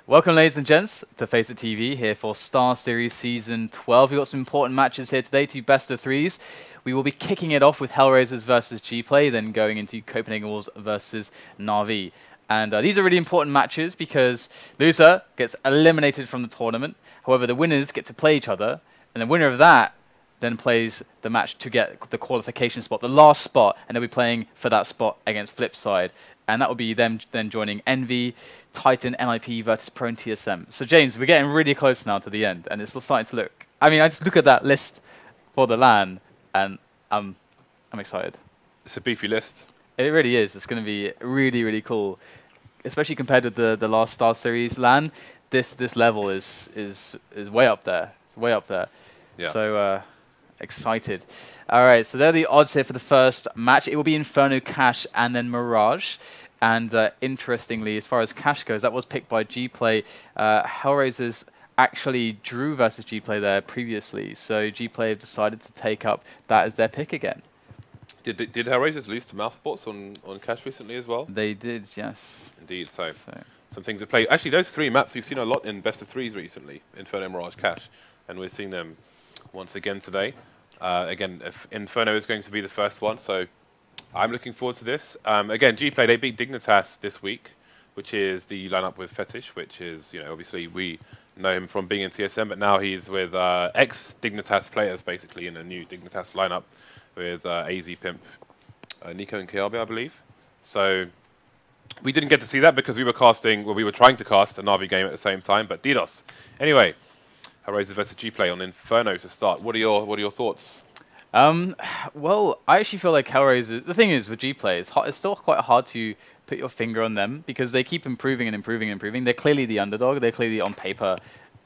Welcome, ladies and gents, to Face It TV here for StarSeries Season 12. We've got some important matches here today, 2 best-of-3s. We will be kicking it off with HellRaisers versus GPlay, then going into Copenhagen Wolves versus Na'Vi. And these are really important matches because loser gets eliminated from the tournament. However, the winners get to play each other, and the winner of that then plays the match to get the qualification spot, the last spot, and they'll be playing for that spot against Flipside. And that will be them then joining Envy, Titan, NIP versus Pro and TSM. So James, we're getting really close now to the end, and it's starting to look. I mean, I just look at that list for the LAN, and I'm excited. It's a beefy list. It really is. It's going to be really, really cool, especially compared with the last StarSeries LAN. This level is way up there. It's way up there. Yeah. So excited. All right, so there are the odds here for the first match. It will be Inferno, Cash, and then Mirage. And interestingly, as far as Cash goes, that was picked by GPlay. HellRaisers actually drew versus GPlay there previously, so GPlay have decided to take up that as their pick again. Did HellRaisers lose to Mousesports on Cash recently as well? They did, yes. Indeed, so some things to play. Actually, those 3 maps we've seen a lot in best-of-3s recently, Inferno, Mirage, Cash, and we're seeing them once again today. Again, if Inferno is going to be the first one, so I'm looking forward to this. Again, GPlay, they beat Dignitas this week, which is the lineup with Fetish, which is, you know, obviously we know him from being in TSM, but now he's with ex-Dignitas players, basically, in a new Dignitas lineup with AZ Pimp, Nico and Kystaubayev, I believe. So we didn't get to see that because we were casting, well, we were trying to cast a Na'Vi game at the same time, but DDoS. Anyway, HellRaisers versus GPlay on Inferno to start. What are your thoughts? Well, I actually feel like HellRaisers. The thing is with GPlay, it's still quite hard to put your finger on them because they keep improving and improving and improving. They're clearly the underdog. They're clearly on paper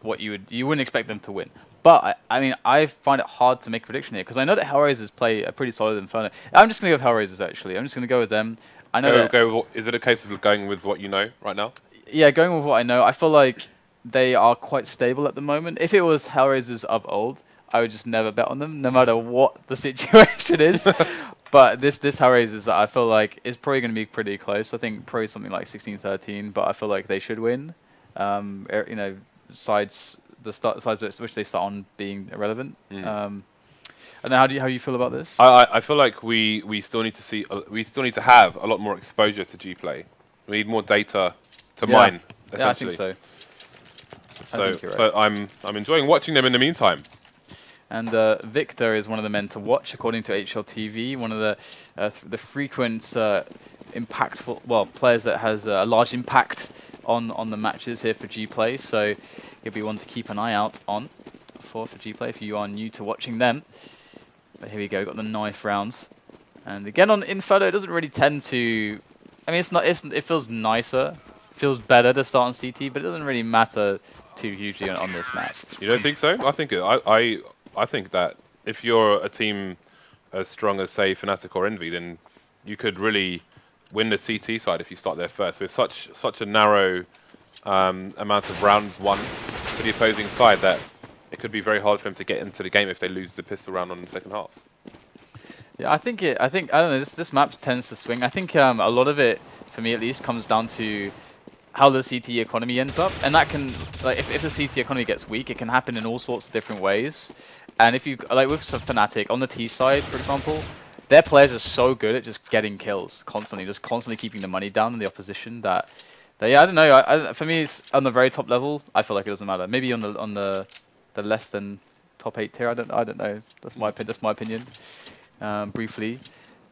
what you wouldn't expect them to win. But I mean, I find it hard to make a prediction here because I know that HellRaisers play a pretty solid Inferno. I'm just going to go with HellRaisers actually. I'm just going to go with them. I know. Is it a case of going with what you know right now? Yeah, going with what I know. I feel like they are quite stable at the moment. If it was HellRaisers of old, I would just never bet on them, no matter what the situation is. But this HellRaisers, I feel like, is probably going to be pretty close. I think probably something like 16-13, but I feel like they should win. You know, sides which they start on being irrelevant. And then how do you feel about this? I feel like we still need to see we still need to have a lot more exposure to GPlay. We need more data to mine. Essentially. Yeah, I think so. So, I think you're right. but I'm enjoying watching them in the meantime. And Viktor is one of the men to watch, according to HLTV. One of the frequent impactful players that has a large impact on the matches here for GPlay. So he'll be one to keep an eye out on for GPlay if you are new to watching them. But here we go, got the knife rounds, and again on Inferno, it doesn't really tend to. I mean, it feels nicer, feels better to start on CT, but it doesn't really matter too hugely on this match. You don't think so? I think I think that if you're a team as strong as, say, Fnatic or Envy, then you could really win the CT side if you start there first. With such a narrow amount of rounds won for the opposing side that it could be very hard for them to get into the game if they lose the pistol round on the second half. Yeah, I think I don't know. This map tends to swing. I think a lot of it, for me at least, comes down to how the CT economy ends up, and that can, like, if the CT economy gets weak, it can happen in all sorts of different ways. And if you, like with some Fnatic on the T side, for example, their players are so good at just getting kills constantly, just constantly keeping the money down in the opposition that yeah, I don't know. For me, it's on the very top level. I feel like it doesn't matter. Maybe on the less than top 8 tier. I don't know. That's my opinion. Briefly,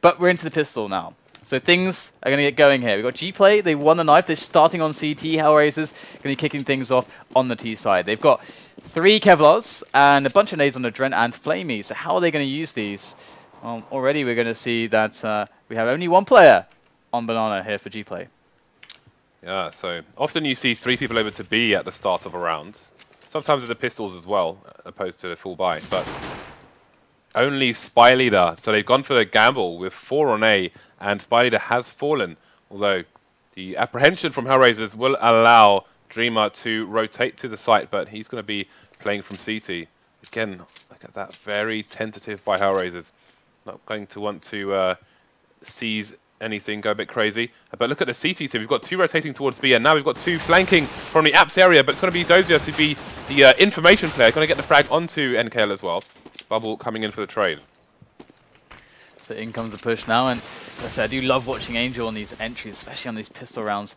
but we're into the pistol now. So things are going to get going here. We've got GPlay, they won the knife, they're starting on CT, HellRaisers going to be kicking things off on the T side. They've got 3 Kevlars and a bunch of nades on AdreN and flamie. So how are they going to use these? Already we're going to see that we have only 1 player on Banana here for GPlay. Yeah, so often you see 3 people over to B at the start of a round. Sometimes with the pistols as well, opposed to a full buy, but only spyleadeR. So they've gone for the gamble with 4 on A, and spyleadeR has fallen. Although the apprehension from HellRaisers will allow Dreamer to rotate to the site, but he's going to be playing from CT. Again, look at that, very tentative by HellRaisers. Not going to want to seize anything go a bit crazy. But look at the CT team. We've got 2 rotating towards B, and now we've got 2 flanking from the apps area, but it's going to be Dosia to be the information player. Going to get the frag onto NKL as well. Bubble coming in for the trade. So in comes the push now, and as I said, I do love watching Angel on these entries, especially on these pistol rounds.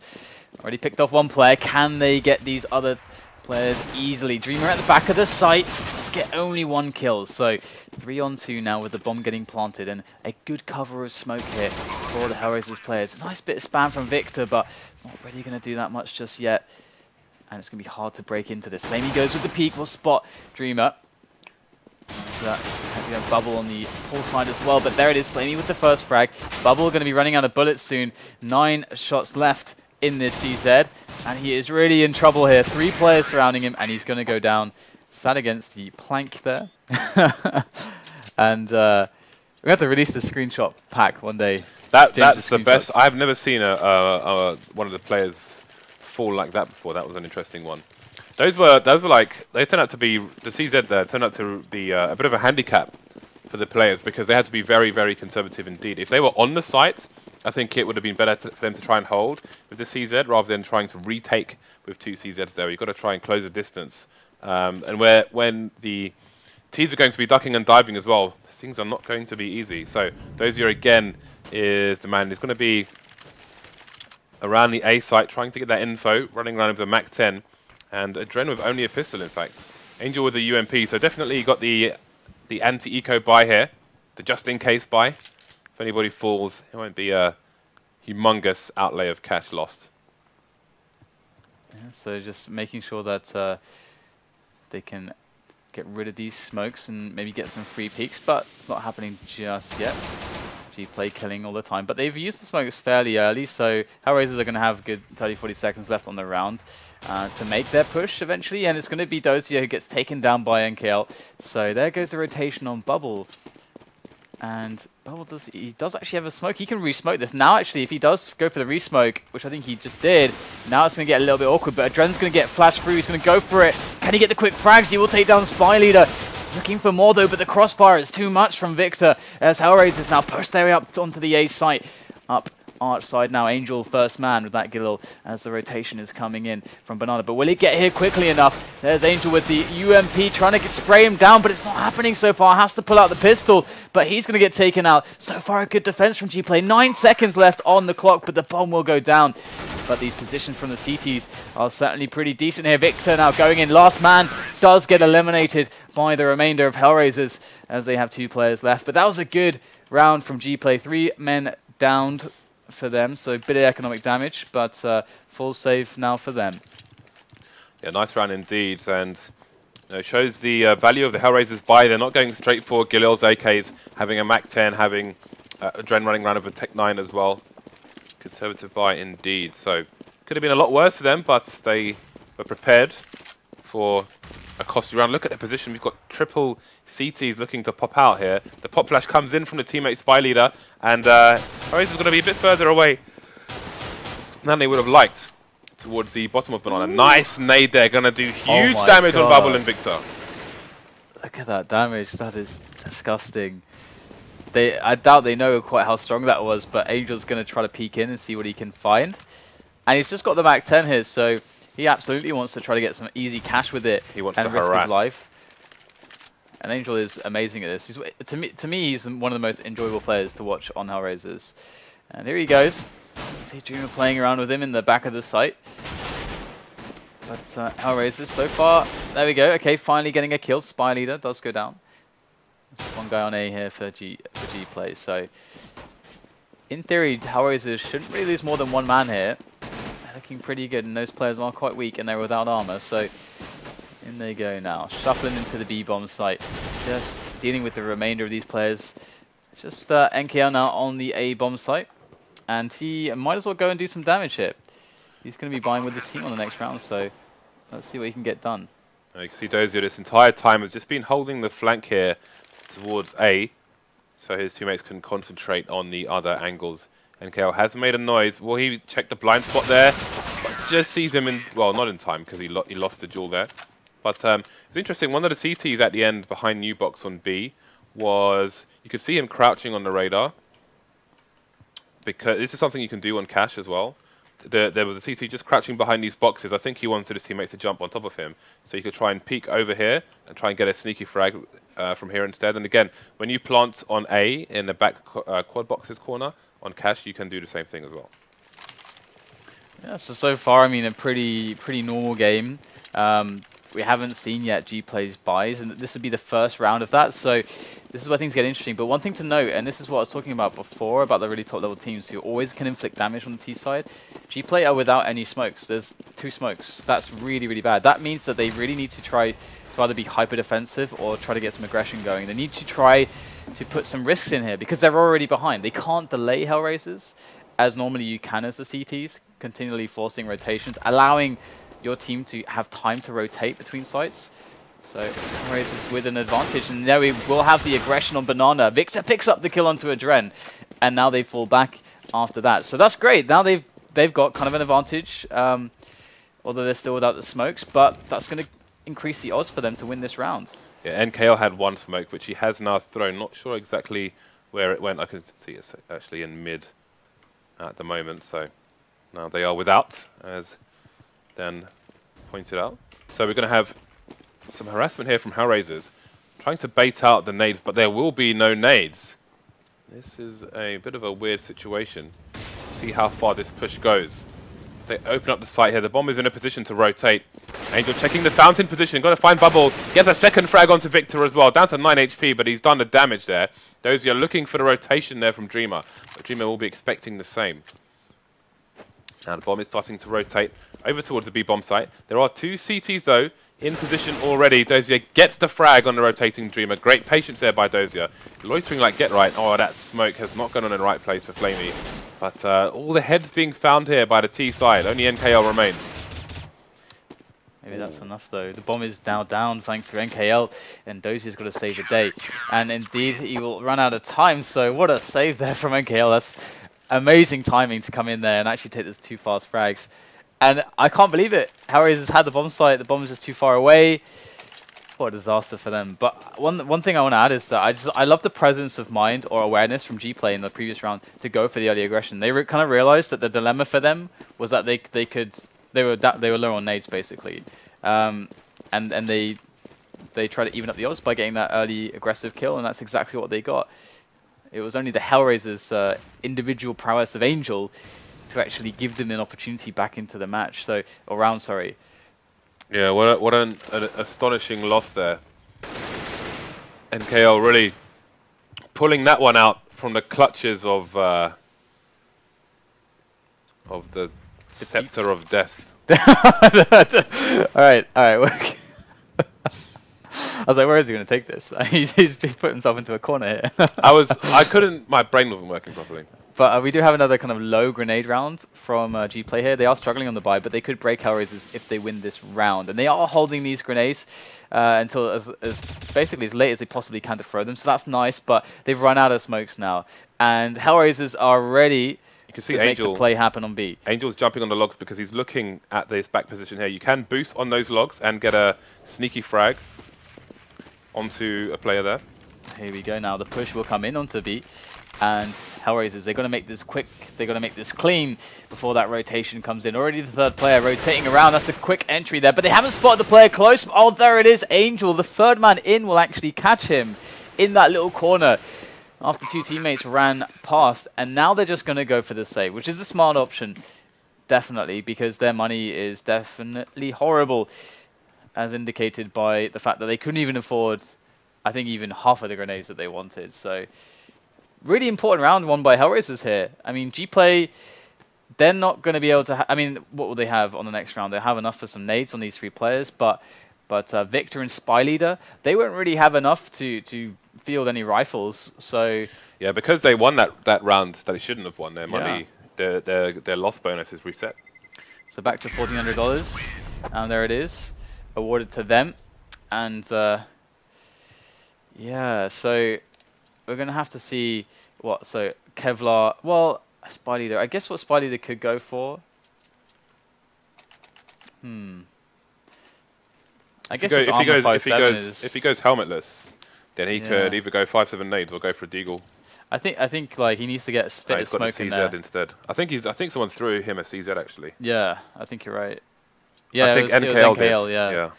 Already picked off 1 player. Can they get these other players easily? Dreamer at the back of the site. Let's get only 1 kill. So 3 on 2 now with the bomb getting planted, and a good cover of smoke here for the HellRaisers players. Nice bit of spam from Viktor, but it's not really going to do that much just yet. And it's going to be hard to break into this. flamie goes with the peek. Will spot Dreamer. We have Bubble on the whole side as well, but there it is, flamie with the first frag. Bubble going to be running out of bullets soon. 9 shots left in this CZ, and he is really in trouble here. 3 players surrounding him, and he's going to go down. Sat against the plank there. And we have to release the screenshot pack one day. That's the best. I've never seen one of the players fall like that before. That was an interesting one. Those were like, they turned out to be, the CZ there turned out to be a bit of a handicap for the players because they had to be very, very conservative indeed. If they were on the site, I think it would have been better for them to try and hold with the CZ rather than trying to retake with 2 CZs there. You've got to try and close the distance. And when the Ts are going to be ducking and diving as well, things are not going to be easy. So Dosia again is the man. He's going to be around the A site trying to get that info, running around with the MAC-10. And AdreN with only a pistol, in fact. Angel with the UMP, so definitely got the anti-eco buy here, the just-in-case buy. If anybody falls, it won't be a humongous outlay of cash lost. Yeah, so just making sure that they can get rid of these smokes and maybe get some free peeks, but it's not happening just yet. GPlay killing all the time, but they've used the smokes fairly early, so HellRaisers are going to have a good 30-40 seconds left on the round to make their push eventually, and it's going to be Dosia who gets taken down by NKL. So there goes the rotation on Bubble, and Bubble does actually have a smoke. He can re-smoke this. Now actually, if he does go for the re-smoke, which I think he just did, now it's going to get a little bit awkward, but AdreN's going to get flashed through. He's going to go for it. Can he get the quick frags? He will take down spyleadeR. Looking for more though, but the crossfire is too much from Viktor as HellRaisers now push their way up onto the A site. Up arch side now, Angel first man with that Kirill as the rotation is coming in from Banana. But will he get here quickly enough? There's Angel with the UMP trying to spray him down, but it's not happening so far. Has to pull out the pistol, but he's going to get taken out. So far a good defense from GPlay. 9 seconds left on the clock, but the bomb will go down. But these positions from the CTs are certainly pretty decent here. Viktor now going in. Last man does get eliminated by the remainder of HellRaisers as they have 2 players left. But that was a good round from GPlay. 3 men downed for them, so a bit of economic damage, but full save now for them. Yeah, nice round indeed, and shows the value of the HellRaisers buy. They're not going straight for Kirill's AKs, having a MAC-10, having AdreN running around with a Tech-9 as well. Conservative buy indeed. So could have been a lot worse for them, but they were prepared for a costly round. Look at the position. We've got triple CTs looking to pop out here. The pop flash comes in from the teammate spyleadeR, and HellRaisers is going to be a bit further away than they would have liked towards the bottom of Banana. Nice nade there. Going to do huge damage on Bubble and Viktor. Look at that damage. That is disgusting. I doubt they know quite how strong that was, but Angel's going to try to peek in and see what he can find. And he's just got the MAC-10 here, so he absolutely wants to try to get some easy cash with it. He wants and to risk harass his life. And Angel is amazing at this. To me, he's one of the most enjoyable players to watch on HellRaisers. And here he goes. See Dreamer playing around with him in the back of the site. But HellRaisers so far, there we go. Okay, finally getting a kill. spyleadeR does go down. Just 1 guy on A here for GPlay. So in theory, HellRaisers shouldn't really lose more than 1 man here. They're looking pretty good, and those players are quite weak, and they're without armor. So in they go now, shuffling into the B-bomb site, just dealing with the remainder of these players. Just NKL now on the A-bomb site, and he might as well go and do some damage here. He's going to be buying with this team on the next round, so let's see what he can get done. You can see Dosia this entire time has just been holding the flank here towards A, so his teammates can concentrate on the other angles. NKL has made a noise. Well, he checked the blind spot there, but just sees him in, well, not in time because he lost the duel there. But it's interesting, one of the CTs at the end behind Newbox on B was, you could see him crouching on the radar. because this is something you can do on cash as well. There was a CT just crouching behind these boxes. I think he wanted his teammates to jump on top of him, so you could try and peek over here and try and get a sneaky frag from here instead. And again, when you plant on A in the back quad boxes corner on cash, you can do the same thing as well. Yeah, so far, I mean, a pretty normal game. We haven't seen yet GPlay's buys, and this would be the first round of that, so this is where things get interesting. But one thing to note, and this is what I was talking about before, about the really top-level teams who always can inflict damage on the T side, GPlay are without any smokes. There's 2 smokes. That's really, really bad. That means that they really need to try to either be hyper-defensive or try to get some aggression going. They need to try to put some risks in here, because they're already behind. They can't delay HellRaisers, as normally you can as the CTs, continually forcing rotations, allowing your team to have time to rotate between sites. So HellRaisers with an advantage, and there we will have the aggression on Banana. Viktor picks up the kill onto AdreN, and now they fall back after that. So that's great. Now they've got kind of an advantage, although they're still without the smokes, but that's going to increase the odds for them to win this round. Yeah, NKL had 1 smoke, which he has now thrown. Not sure exactly where it went. I can see it's actually in mid at the moment, so now they are without, as Dan pointed out. So we're going to have some harassment here from HellRaisers, trying to bait out the nades, but there will be no nades. This is a bit of a weird situation. See how far this push goes. They open up the site here. The bomb is in a position to rotate. Angel checking the fountain position. Got to find Bubble. Gets a second frag onto Viktor as well. Down to 9 HP, but he's done the damage there. Dosia looking for the rotation there from Dreamer. But Dreamer will be expecting the same. Now the bomb is starting to rotate over towards the B bomb site. There are 2 CTs though in position already. Dosia gets the frag on the rotating Dreamer. Great patience there by Dosia. Loitering like get right. Oh, that smoke has not gone on in the right place for flamie. But all the heads being found here by the T side. Only NKL remains. Maybe that's enough though. The bomb is now down thanks to NKL, and Dosia's got to save the day. And indeed, he will run out of time. So what a save there from NKL. That's amazing timing to come in there and actually take those 2 fast frags. And I can't believe it. HellRaisers had the bomb site. The bomb was just too far away. What a disaster for them. But one thing I want to add is that I love the presence of mind or awareness from GPlay in the previous round to go for the early aggression. They kind of realized that the dilemma for them was that they were low on nades basically, and they tried to even up the odds by getting that early aggressive kill, and that's exactly what they got. It was only the HellRaisers' individual prowess of Angel to actually give them an opportunity back into the match. So, or round, sorry. Yeah, what an astonishing loss there. NKL really pulling that one out from the clutches of the scepter of death. all right. I was like, where is he going to take this? he's put himself into a corner here. My brain wasn't working properly. But we do have another kind of low grenade round from GPlay here. They are struggling on the buy, but they could break HellRaisers if they win this round. And they are holding these grenades until as basically as late as they possibly can to throw them. So that's nice, but they've run out of smokes now. And HellRaisers are ready to make the play happen on B. Angel's jumping on the logs because he's looking at this back position here. You can boost on those logs and get a sneaky frag onto a player there. Here we go now. The push will come in onto B. And HellRaisers, they're going to make this quick, they're going to make this clean before that rotation comes in. Already the 3rd player rotating around. That's a quick entry there, but they haven't spotted the player close. Oh, there it is, Angel. The 3rd man in will actually catch him in that little corner after 2 teammates ran past. And now they're just going to go for the save, which is a smart option, definitely, because their money is definitely horrible, as indicated by the fact that they couldn't even afford, I think, even half of the grenades that they wanted. So really important round won by HellRaisers here. I mean, GPlay, they're not going to be able to... I mean, what will they have on the next round? They'll have enough for some nades on these 3 players, but Viktor and spyleadeR, they won't really have enough to field any rifles. So yeah, because they won that round that they shouldn't have won, their money, their loss bonus is reset. So back to $1,400, and there it is, awarded to them. And yeah, so we're going to have to see what, so Kevlar, well, spyleadeR, I guess what spyleadeR could go for. I guess if he goes helmetless, then he could either go 5-7 nades or go for a deagle. I think like he needs to get fit as smoke in there. Instead. I think someone threw him a CZ actually. Yeah, I think you're right. Yeah, I think NKL did. Yeah.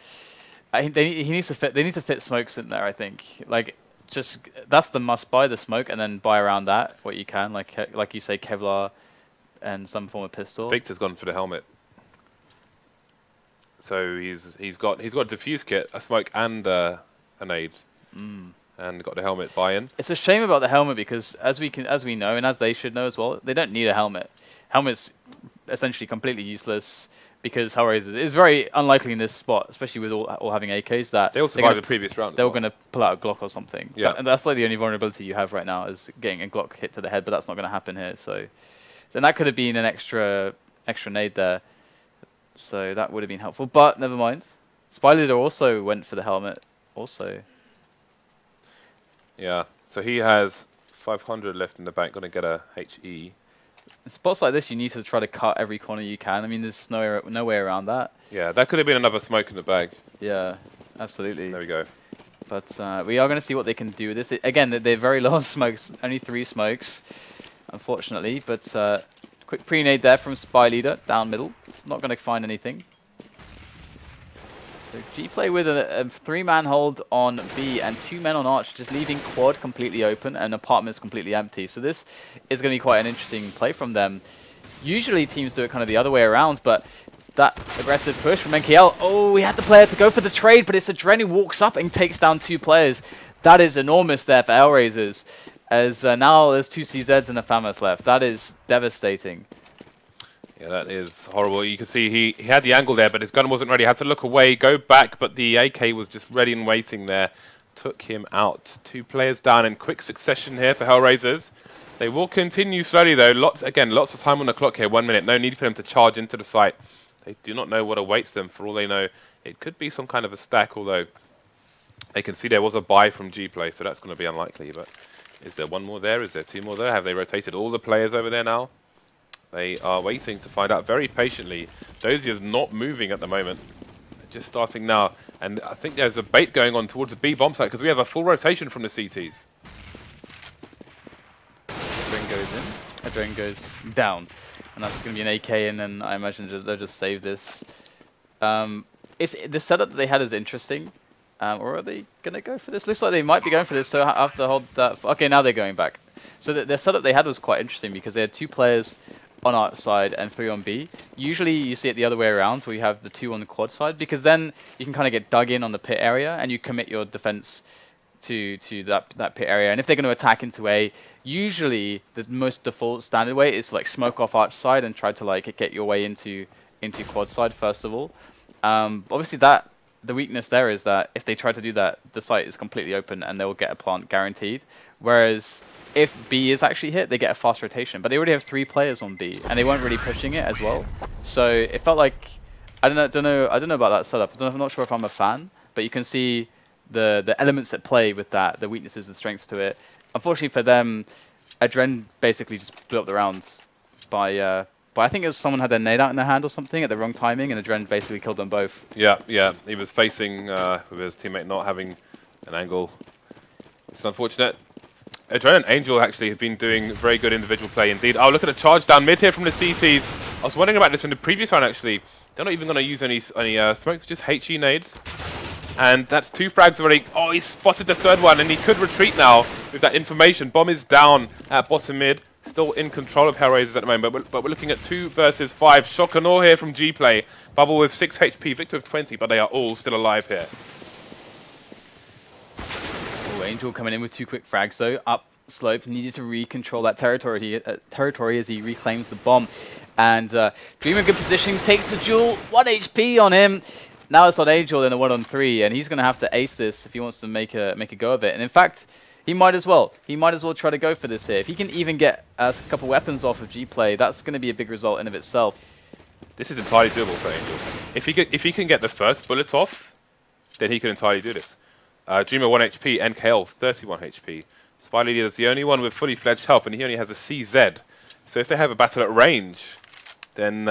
I think he needs to fit. They need to fit smokes in there. I think like just that's the must buy the smoke and then buy around that what you can like you say Kevlar and some form of pistol. Viktor's gone for the helmet. So he's got a diffuse kit, a smoke, and a nade, and got the helmet buy-in. It's a shame about the helmet because as we know and as they should know as well, they don't need a helmet. Helmet's essentially completely useless because HellRaisers is very unlikely in this spot, especially with all having AKs that they all survived the previous round. They were going to pull out a Glock or something. Yeah, and that's like the only vulnerability you have right now is getting a Glock hit to the head, but that's not going to happen here. So then that could have been an extra nade there. So that would have been helpful, but never mind. spyleadeR also went for the helmet, also. Yeah, so he has 500 left in the bank, going to get a HE. In spots like this, you need to try to cut every corner you can. I mean, there's no way around that. Yeah, that could have been another smoke in the bag. Yeah, absolutely. There we go. But we are going to see what they can do with this. Again, they're very low on smokes, only 3 smokes, unfortunately, but... quick pre-nade there from spyleadeR, down middle. It's not going to find anything. So GPlay with a 3-man hold on B and 2 men on Arch, just leaving quad completely open and apartments completely empty. So this is going to be quite an interesting play from them. Usually teams do it kind of the other way around, but that aggressive push from Mihail. Oh, we had the player to go for the trade, but it's AdreN who walks up and takes down 2 players. That is enormous there for HellRaisers. As now there's 2 CZs and a FAMAS left. That is devastating. Yeah, that is horrible. You can see he had the angle there, but his gun wasn't ready. Had to look away, go back, but the AK was just ready and waiting there. Took him out. 2 players down in quick succession here for HellRaisers. They will continue slowly though. Lots of time on the clock here. 1 minute. No need for them to charge into the site. They do not know what awaits them. For all they know, it could be some kind of a stack, although they can see there was a buy from GPlay, so that's going to be unlikely. But is there 1 more there? Is there 2 more there? Have they rotated all the players over there now? They are waiting to find out very patiently. Dosia's not moving at the moment. They're just starting now. And I think there's a bait going on towards the B bomb site because we have a full rotation from the CTs. AdreN goes in. AdreN goes down. And that's going to be an AK, and then I imagine they'll just save this. The setup that they had is interesting. Or are they going to go for this? Looks like they might be going for this, so I have to hold that. Okay, now they're going back. So the setup they had was quite interesting because they had 2 players on our side and 3 on B. Usually you see it the other way around where you have the 2 on the quad side because then you can kind of get dug in on the pit area and you commit your defense to that pit area. And if they're going to attack into A, usually the most default standard way is like smoke off arch side and try to like get your way into quad side first of all. Obviously the weakness there is that if they try to do that, the site is completely open and they will get a plant guaranteed. Whereas if B is actually hit, they get a fast rotation. But they already have 3 players on B, and they weren't really pushing it as well. So it felt like I don't know about that setup. I'm not sure if I'm a fan, but you can see the elements at play with that, the weaknesses and strengths to it. Unfortunately for them, AdreN basically just blew up the rounds by I think it was someone had their nade out in their hand or something at the wrong timing, and AdreN basically killed them both. Yeah. He was facing with his teammate not having an angle. It's unfortunate. AdreN and Angel actually have been doing very good individual play indeed. Oh, look at the charge down mid here from the CTs. I was wondering about this in the previous round actually. They're not even going to use any smokes, just HE nades. And that's 2 frags already. Oh, he spotted the 3rd one, and he could retreat now with that information. Bomb is down at bottom mid. Still in control of HellRaisers at the moment, but we're looking at 2 versus 5. Shock and awe here from GPlay. Bubble with 6 HP, Viktor with 20, but they are all still alive here. Oh, Angel coming in with 2 quick frags though. Up slope, needed to re-control that territory as he reclaims the bomb. And Dream in good position, takes the duel, 1 HP on him. Now it's on Angel in a 1-on-3, and he's going to have to ace this if he wants to make a go of it. And in fact, he might as well. He might as well try to go for this here. If he can even get a couple weapons off of GPlay, that's going to be a big result in of itself. This is entirely doable for Angel. If he can get the first bullets off, then he can entirely do this. Dreamer 1 HP, NKL 31 HP. spyleadeR is the only one with fully fledged health, and he only has a CZ. So if they have a battle at range, then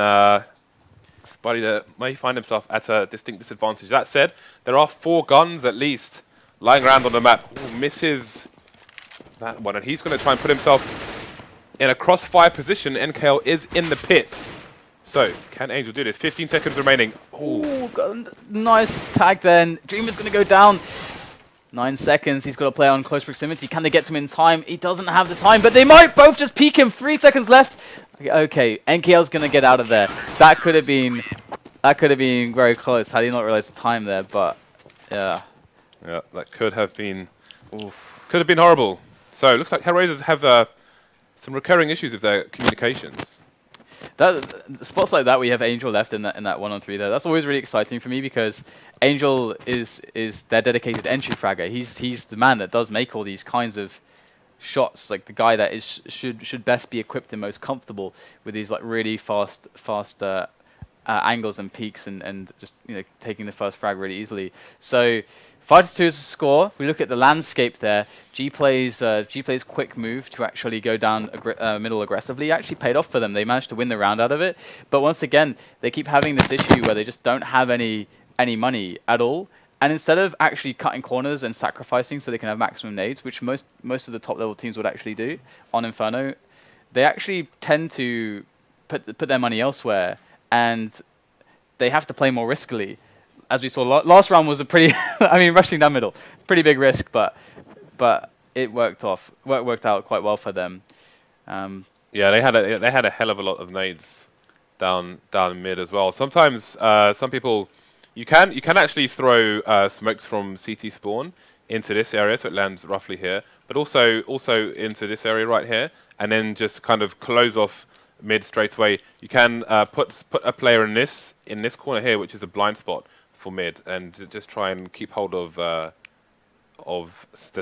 spyleadeR may find himself at a distinct disadvantage. That said, there are 4 guns at least lying around on the map. Ooh, misses that one. And he's going to try and put himself in a crossfire position. NKL is in the pit. So, can Angel do this? 15 seconds remaining. Ooh, got a nice tag then. Dreamer's going to go down. 9 seconds. He's got to play on close proximity. Can they get to him in time? He doesn't have the time, but they might both just peek him. 3 seconds left. Okay, NKL's going to get out of there. That could have been very close had he not realized the time there, but yeah. Yeah, that could have been horrible. So, it looks like HellRaisers have some recurring issues with their communications. Spots like that where you have Angel left in that 1-on-3 there, that's always really exciting for me because Angel is their dedicated entry fragger. He's the man that does make all these kinds of shots, like the guy that should best be equipped and most comfortable with these like really fast angles and peaks and just taking the first frag really easily. So 5-2 is the score. If we look at the landscape there, GPlay's quick move to actually go down middle aggressively actually paid off for them. They managed to win the round out of it. But once again, they keep having this issue where they just don't have any money at all. And instead of actually cutting corners and sacrificing so they can have maximum nades, which most of the top level teams would actually do on Inferno, they actually tend to put their money elsewhere, and they have to play more riskily. As we saw, last round was a pretty, I mean, rushing down middle, pretty big risk, but it worked out quite well for them. Yeah, they had a hell of a lot of nades down mid as well. Sometimes some people, you can actually throw smokes from CT spawn into this area, so it lands roughly here, but also into this area right here, and then just kind of close off mid straight away. You can put a player in this corner here, which is a blind spot for mid, and just try and keep hold of the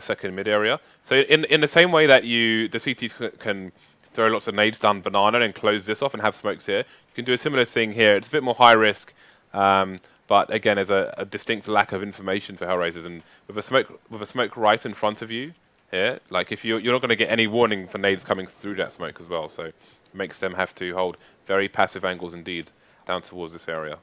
second mid area. So in the same way that the CTs can throw lots of nades down banana and close this off and have smokes here, you can do a similar thing here. It's a bit more high risk, but again, there's a distinct lack of information for HellRaisers, and with a smoke right in front of you here, like if you're not going to get any warning for nades coming through that smoke as well, so it makes them have to hold very passive angles indeed down towards this area.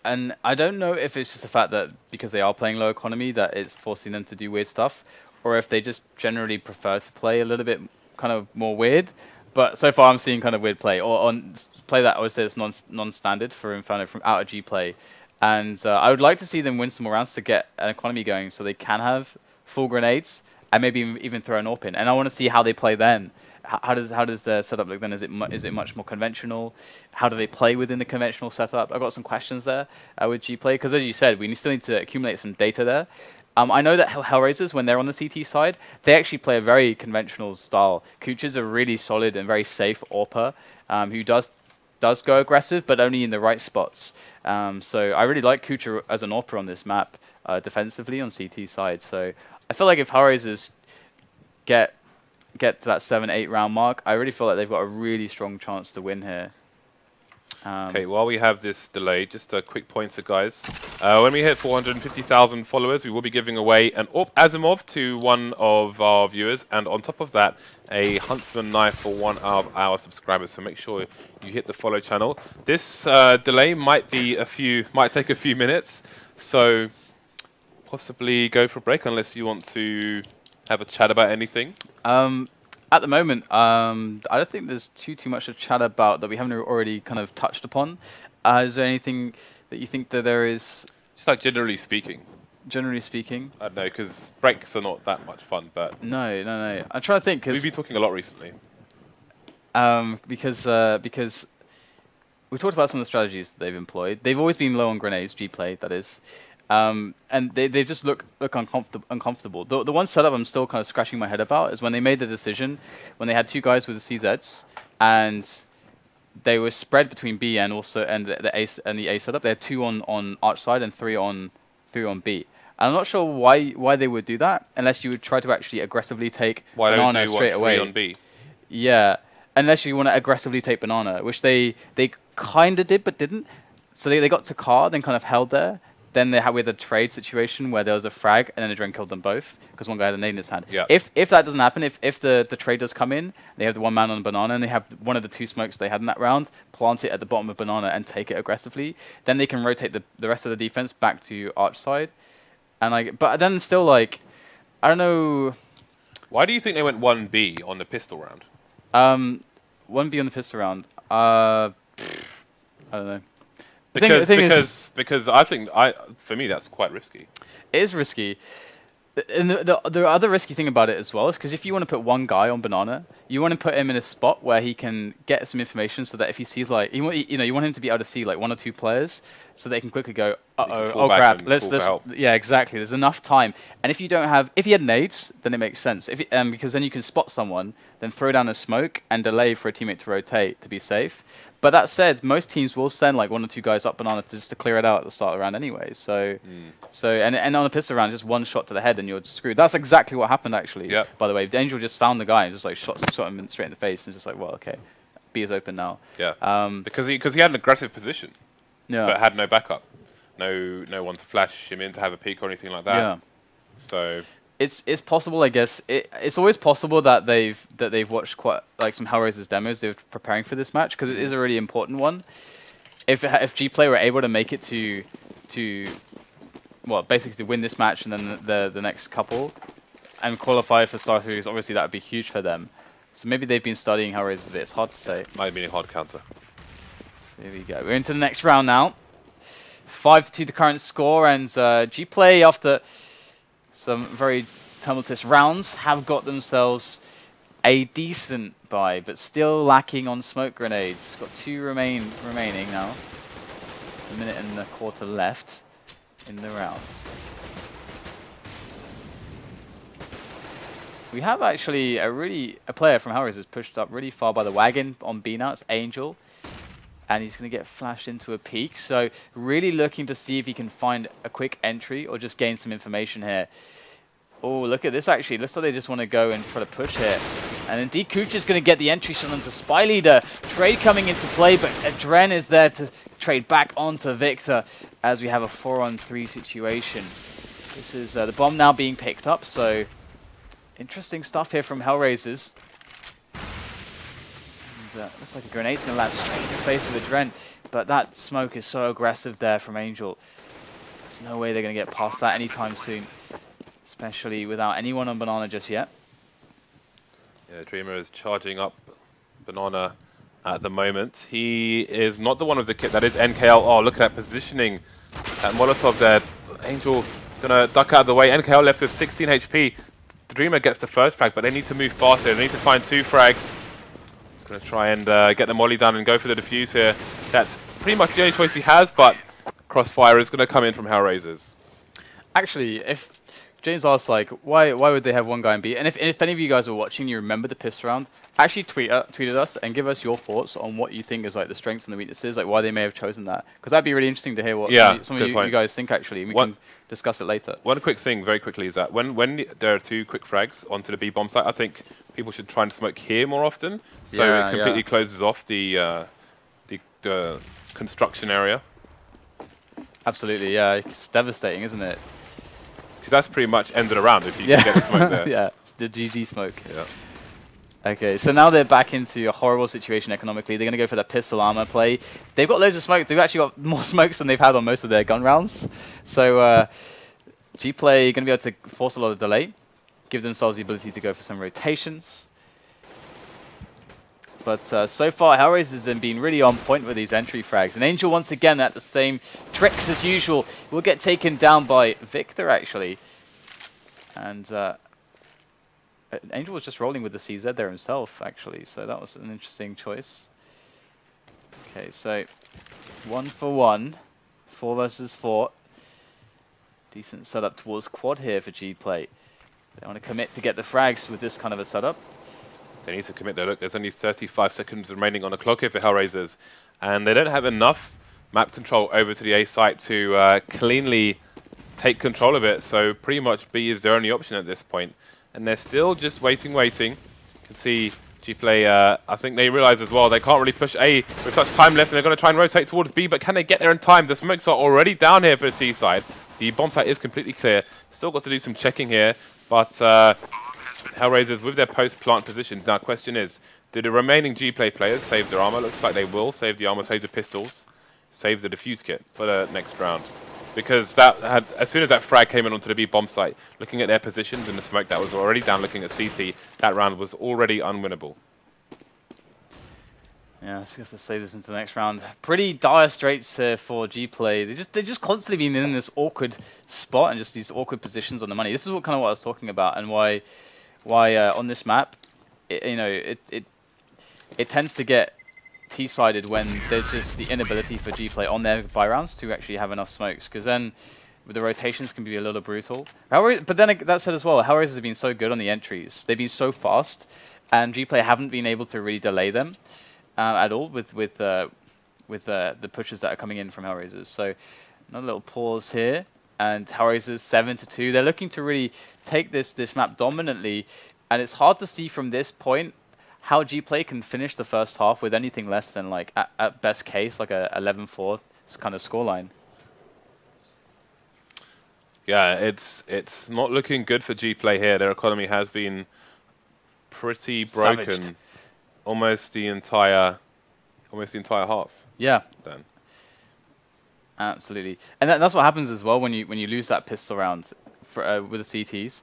And I don't know if it's just the fact that because they are playing low economy that it's forcing them to do weird stuff, or if they just generally prefer to play a little bit kind of more weird. But so far I'm seeing kind of weird play, or on play that I would say it's non-standard for Inferno from out of GPlay. And I would like to see them win some more rounds to get an economy going so they can have full grenades and maybe even throw an AWP in. And I want to see how they play then. How does their setup look then? Is it much more conventional? How do they play within the conventional setup? I've got some questions there with GPlay, because as you said, we still need to accumulate some data there. I know that HellRaisers, when they're on the CT side, they actually play a very conventional style. Kucher's a really solid and very safe AWPer who does go aggressive, but only in the right spots. So I really like Kucher as an AWPer on this map defensively on CT side. So I feel like if HellRaisers get to that 7-8 round mark, I really feel like they've got a really strong chance to win here. Okay, while we have this delay, just a quick pointer, guys. When we hit 450,000 followers, we will be giving away an AWP Asimov to one of our viewers, and on top of that, a Huntsman knife for one of our subscribers. So make sure you hit the follow channel. This delay might take a few minutes, so possibly go for a break unless you want to have a chat about anything. At the moment, I don't think there's too much to chat about that we haven't already kind of touched upon. Is there anything that you think that there is? Just like generally speaking. Generally speaking? I don't know, because breaks are not that much fun, but... No. I'm trying to think, we've been talking a lot recently. Because we talked about some of the strategies that they've employed. They've always been low on grenades, GPlay, that is. And they just look uncomfortable. The one setup I'm still kind of scratching my head about is when they made the decision, when they had two guys with the CZs, and they were spread between B and the A setup. They had two on Arch side and three on B. And I'm not sure why they would do that, unless you would try to actually aggressively take banana straight away. Why don't you want 3 on B? Yeah, unless you want to aggressively take banana, which they kind of did but didn't. So they got to car, then kind of held there. Then they had with a trade situation where there was a frag and then AdreN killed them both because one guy had a nade in his hand. Yeah. If that doesn't happen, if the trade does come in, they have the one man on the banana and they have one of the two smokes they had in that round, plant it at the bottom of banana and take it aggressively, then they can rotate the rest of the defense back to Arch side. And but then still, like, I don't know. Why do you think they went 1B on the pistol round? 1B on the pistol round. I don't know. Because I think for me that's quite risky. It is risky. And the other risky thing about it as well is because if you want to put one guy on Banana, you want to put him in a spot where he can get some information so that if he sees like you want him to be able to see like 1 or 2 players so they can quickly go oh crap, let's yeah, exactly. There's enough time. And if you don't have if he had nades, then it makes sense. If because then you can spot someone, then throw down a smoke and delay for a teammate to rotate to be safe. But that said, most teams will send like 1 or 2 guys up Banana just to clear it out at the start of the round anyway. So, and on a pistol round, just 1 shot to the head and you're screwed. That's exactly what happened actually. Yep. By the way, Angel just found the guy and just like shot him straight in the face and just like, well, okay, B is open now. Yeah. Because he had an aggressive position. Yeah. But had no backup, no one to flash him in to have a peek or anything like that. Yeah. So. It's possible, I guess. It's always possible that they've watched quite like some HellRaisers demos. They're preparing for this match because it is a really important one. If GPlay were able to make it to well, basically to win this match and then the next couple and qualify for StarSeries, obviously that would be huge for them. So maybe they've been studying HellRaisers a bit. It's hard to say. Might have been a hard counter. So here we go. We're into the next round now. 5-2 the current score, and GPlay after some very tumultuous rounds have got themselves a decent buy, but still lacking on smoke grenades. Got 2 remaining now. A minute and a quarter left in the round. We have actually a player from HellRaisers pushed up really far by the wagon on B now. It's Angel. And he's going to get flashed into a peak. So really looking to see if he can find a quick entry or just gain some information here. Oh, look at this actually. Looks like they just want to go and try to push here. And indeed, kucher's going to get the entry shot onto spyleadeR. Trade coming into play, but AdreN is there to trade back onto Viktor as we have a 4-on-3 situation. This is the bomb now being picked up, so interesting stuff here from HellRaisers. Looks like a grenade's going to land straight in the face of AdreN, but that smoke is so aggressive there from Angel. There's no way they're going to get past that anytime soon, especially without anyone on Banana just yet. Yeah, Dreamer is charging up Banana at the moment. He is not the one with the kit, that is NKL. Oh, look at that positioning at Molotov there. Angel going to duck out of the way. NKL left with 16 HP. Dreamer gets the first frag, but they need to move faster. They need to find 2 frags. Going to try and get the molly down and go for the defuse here. That's pretty much the only choice he has, but Crossfire is going to come in from HellRaisers. Actually, if James asks, like, why would they have 1 guy in B? And if any of you guys were watching, you remember the pistol round, actually tweeted us and give us your thoughts on what you think is like the strengths and the weaknesses, like why they may have chosen that. Because that'd be really interesting to hear what some of you guys think, actually. We can discuss it later. One quick thing, very quickly, is that when there are 2 quick frags onto the B bomb site, I think people should try and smoke here more often, so it completely closes off the construction area. Absolutely, yeah. It's devastating, isn't it? Because that's pretty much ended around if you can get the smoke there. Yeah, it's the GG smoke. Yeah. Okay, so now they're back into a horrible situation economically. They're going to go for the pistol armor play. They've got loads of smokes. They've actually got more smokes than they've had on most of their gun rounds. So GPlay going to be able to force a lot of delay, give themselves the ability to go for some rotations. But so far, HellRaisers have been really on point with these entry frags. And Angel, once again, at the same tricks as usual, will get taken down by Viktor, actually. And Angel was just rolling with the CZ there himself, actually. So that was an interesting choice. Okay, so 1 for 1. 4 versus 4. Decent setup towards quad here for GPlay. They want to commit to get the frags with this kind of a setup. They need to commit though. Look, there's only 35 seconds remaining on the clock here for HellRaisers. And they don't have enough map control over to the A site to cleanly take control of it. So pretty much B is their only option at this point. And they're still just waiting. You can see GPlay, I think they realize as well, they can't really push A with such time left, and they're going to try and rotate towards B, but can they get there in time? The smokes are already down here for the T side. The bomb site is completely clear. Still got to do some checking here, but HellRaisers with their post-plant positions. Now, question is, do the remaining GPlay players save their armor? Looks like they will save the armor, save the pistols, save the defuse kit for the next round. because that had, as soon as that frag came in onto the B bomb site, looking at their positions in the smoke that was already down, looking at CT, that round was already unwinnable. Yeah, I was going to say this into the next round. Pretty dire straits for GPlay. They're just constantly being in this awkward spot and just these awkward positions on the money. This is what I was talking about, and why on this map, it tends to get T-sided when there's just the inability for GPlay on their buy rounds to actually have enough smokes, because then the rotations can be a little brutal. But then that said as well, HellRaisers have been so good on the entries. They've been so fast, and GPlay haven't been able to really delay them at all with the pushes that are coming in from HellRaisers. So another little pause here, and HellRaisers 7-2. They're looking to really take this map dominantly, and it's hard to see from this point how GPlay can finish the first half with anything less than, like, at best case, like a 11-4 kind of scoreline. Yeah, it's not looking good for GPlay here. Their economy has been pretty broken. Savaged. Almost the entire half. Yeah. Then. Absolutely, and that's what happens as well when you lose that pistol round with the CTs.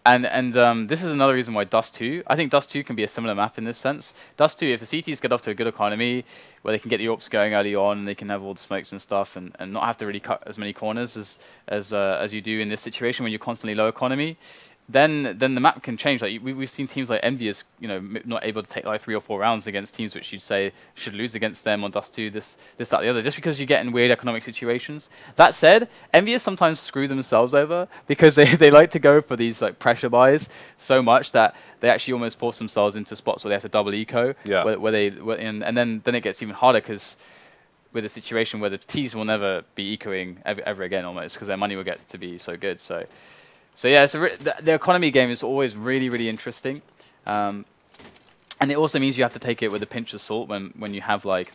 And this is another reason why Dust 2, I think Dust 2 can be a similar map in this sense. Dust 2, if the CTs get off to a good economy, where they can get the AWPs going early on, and they can have all the smokes and stuff, and not have to really cut as many corners as you do in this situation when you're constantly low economy, then the map can change. Like we've seen teams like Envious, not able to take like 3 or 4 rounds against teams which you'd say should lose against them on Dust 2, this, that, the other, just because you get in weird economic situations. That said, Envious sometimes screw themselves over because they like to go for these like pressure buys so much that they actually almost force themselves into spots where they have to double eco. Yeah. And then it gets even harder because with a situation where the Ts will never be ecoing ever again almost, because their money will get to be so good. So yeah, the economy game is always really, really interesting, and it also means you have to take it with a pinch of salt when you have like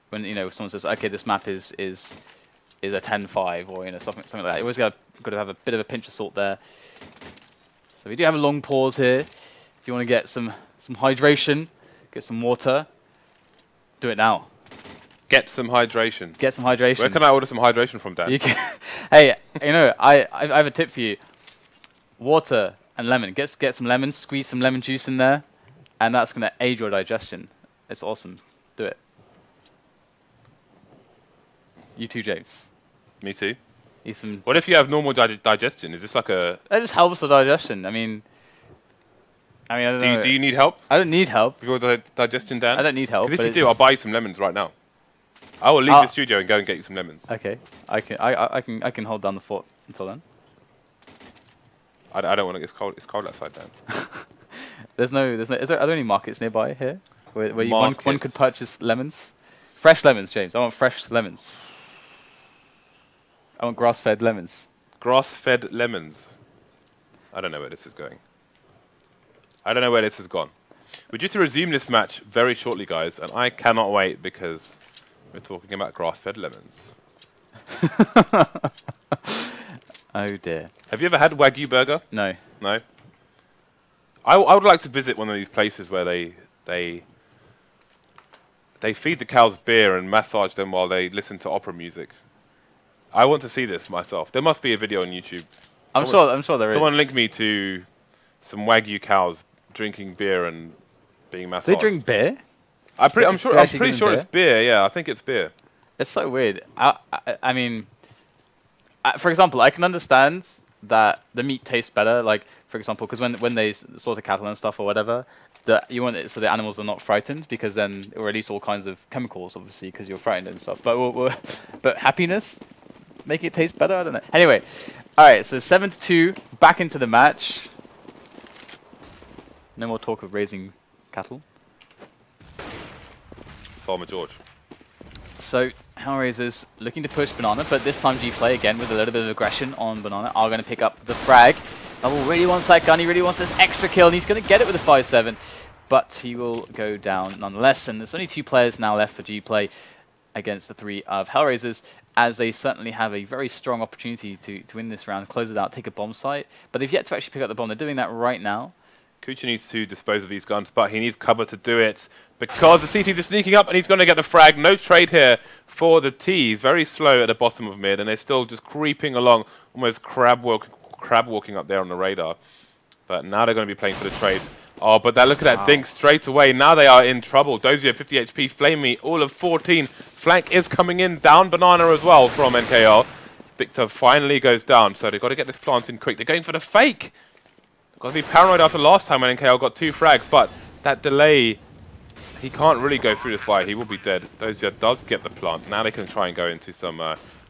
when someone says, okay, this map is a 10-5 or something like that. You always got to have a bit of a pinch of salt there. So we do have a long pause here. If you want to get some hydration, get some water, do it now. Get some hydration. Get some hydration. Where can I order some hydration from, Dan? Hey, I have a tip for you. Water and lemon. Get some lemons, squeeze some lemon juice in there, and that's going to aid your digestion. It's awesome. Do it. You too, James. Me too. Eat some. What if you have normal digestion? Is this like a... That just helps the digestion. I mean, I don't know. Do you need help? I don't need help. With your digestion, Dan? I don't need help. Because if you do, I'll buy you some lemons right now. I will leave the studio and go and get you some lemons. Okay, I can hold down the fort until then. I don't want to. It's cold outside, Dan. Are there any markets nearby here where one could purchase lemons? Fresh lemons, James. I want fresh lemons. I want grass-fed lemons. Grass-fed lemons. I don't know where this is going. I don't know where this has gone. We're due to resume this match very shortly, guys, and I cannot wait because we're talking about grass-fed lemons. Oh dear. Have you ever had Wagyu burger? No. No? I would like to visit one of these places where they feed the cows beer and massage them while they listen to opera music. I want to see this myself. There must be a video on YouTube. I'm sure there is. Someone link me to some Wagyu cows drinking beer and being massaged. They drink beer? I'm pretty sure it's beer. Yeah, I think it's beer. It's so weird. I mean, for example, I can understand that the meat tastes better. Like, for example, because when they slaughter cattle and stuff or whatever, you want it so the animals are not frightened, because then it will release all kinds of chemicals, obviously, because you're frightened and stuff. But happiness, make it taste better. I don't know. Anyway, all right. So 7-2, back into the match. No more talk of raising cattle. Farmer George. So HellRaisers looking to push Banana, but this time GPlay again with a little bit of aggression on Banana are going to pick up the frag. Double really wants that gun, he really wants this extra kill, and he's going to get it with a 5-7, but he will go down nonetheless. And there's only 2 players now left for GPlay against the 3 of HellRaisers, as they certainly have a very strong opportunity to win this round, close it out, take a bomb site, but they've yet to actually pick up the bomb. They're doing that right now. Kucher needs to dispose of these guns, but he needs cover to do it because the CTs are sneaking up and he's going to get the frag. No trade here for the Ts. Very slow at the bottom of mid, and they're still just creeping along, almost crab walking up there on the radar. But now they're going to be playing for the trades. Oh, but look at that dink straight away. Now they are in trouble. Dosia 50 HP, flamie all of 14. Flank is coming in, down banana as well from NKL. Viktor finally goes down, so they've got to get this plant in quick. They're going for the fake. Got to be paranoid after last time when NKL got 2 frags, but that delay, he can't really go through the fire. He will be dead. Dosia does get the plant. Now they can try and go into some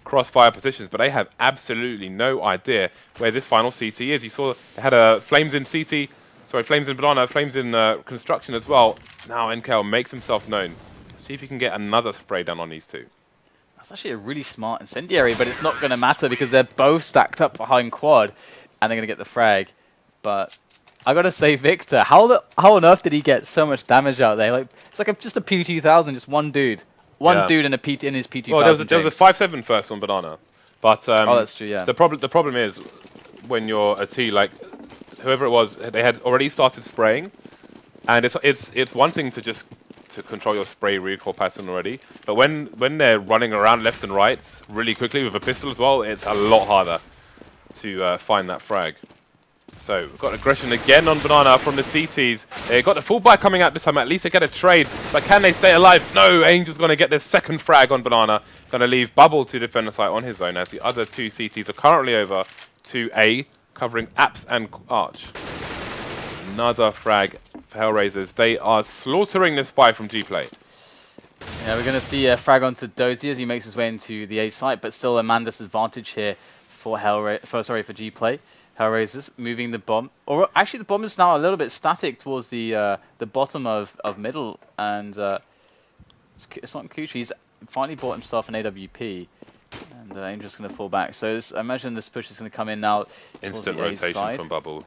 crossfire positions, but they have absolutely no idea where this final CT is. You saw they had flames in CT, sorry, flames in banana, flames in construction as well. Now NKL makes himself known. See if he can get another spray down on these two. That's actually a really smart incendiary, but it's not going to matter because they're both stacked up behind quad, and they're going to get the frag. But I gotta say, Viktor, how on earth did he get so much damage out there? Like it's like just a P2000, just one dude, dude in his P2000. Well, there was a 5-7 first on banana, but oh, that's true. Yeah. The problem is when you're a T, like whoever it was, they had already started spraying, and it's one thing to just control your spray recoil pattern already, but when they're running around left and right really quickly with a pistol as well, it's a lot harder to find that frag. So we've got aggression again on banana from the CTs. They got the full buy coming out this time. At least they get a trade, but can they stay alive? No, Angel's going to get their second frag on banana. Going to leave Bubble to defend the site on his own as the other 2 CTs are currently over to A, covering Apps and Arch. Another frag for HellRaisers. They are slaughtering this buy from GPlay. Yeah, we're going to see a frag onto Dosia as he makes his way into the A site, but still a man disadvantage here for GPlay. HellRaisers moving the bomb, or actually the bomb is now a little bit static towards the bottom of middle, and it's not Kucher. He's finally bought himself an AWP, and Angel's going to fall back. So I imagine this push is going to come in now. Instant rotation from Bubble.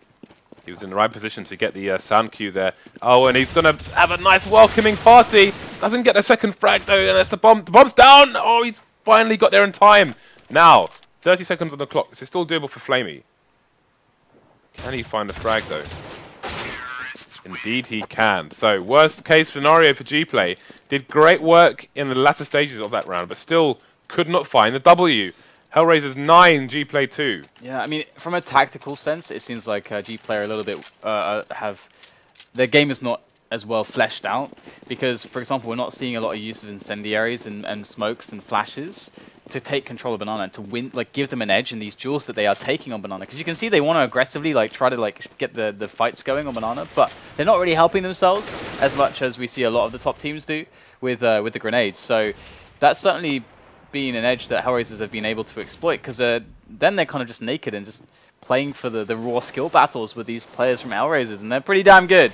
He was in the right position to get the sound cue there. Oh, and he's going to have a nice welcoming party. Doesn't get a second frag though, and that's the bomb. The bomb's down. Oh, he's finally got there in time. Now, 30 seconds on the clock. This is still doable for flamie. Can he find the frag though? Indeed he can. So worst case scenario for GPlay. Did great work in the latter stages of that round, but still could not find the W. HellRaisers 9, GPlay 2. Yeah, I mean, from a tactical sense, it seems like GPlay are a little bit their game is not as well fleshed out because, for example, we're not seeing a lot of use of incendiaries and smokes and flashes to take control of banana and to win, like give them an edge in these duels that they are taking on banana. Because you can see they want to aggressively try to get the fights going on banana, but they're not really helping themselves as much as we see a lot of the top teams do with the grenades. So that's certainly been an edge that HellRaisers have been able to exploit because then they're kind of just naked and just playing for the raw skill battles with these players from HellRaisers, and they're pretty damn good.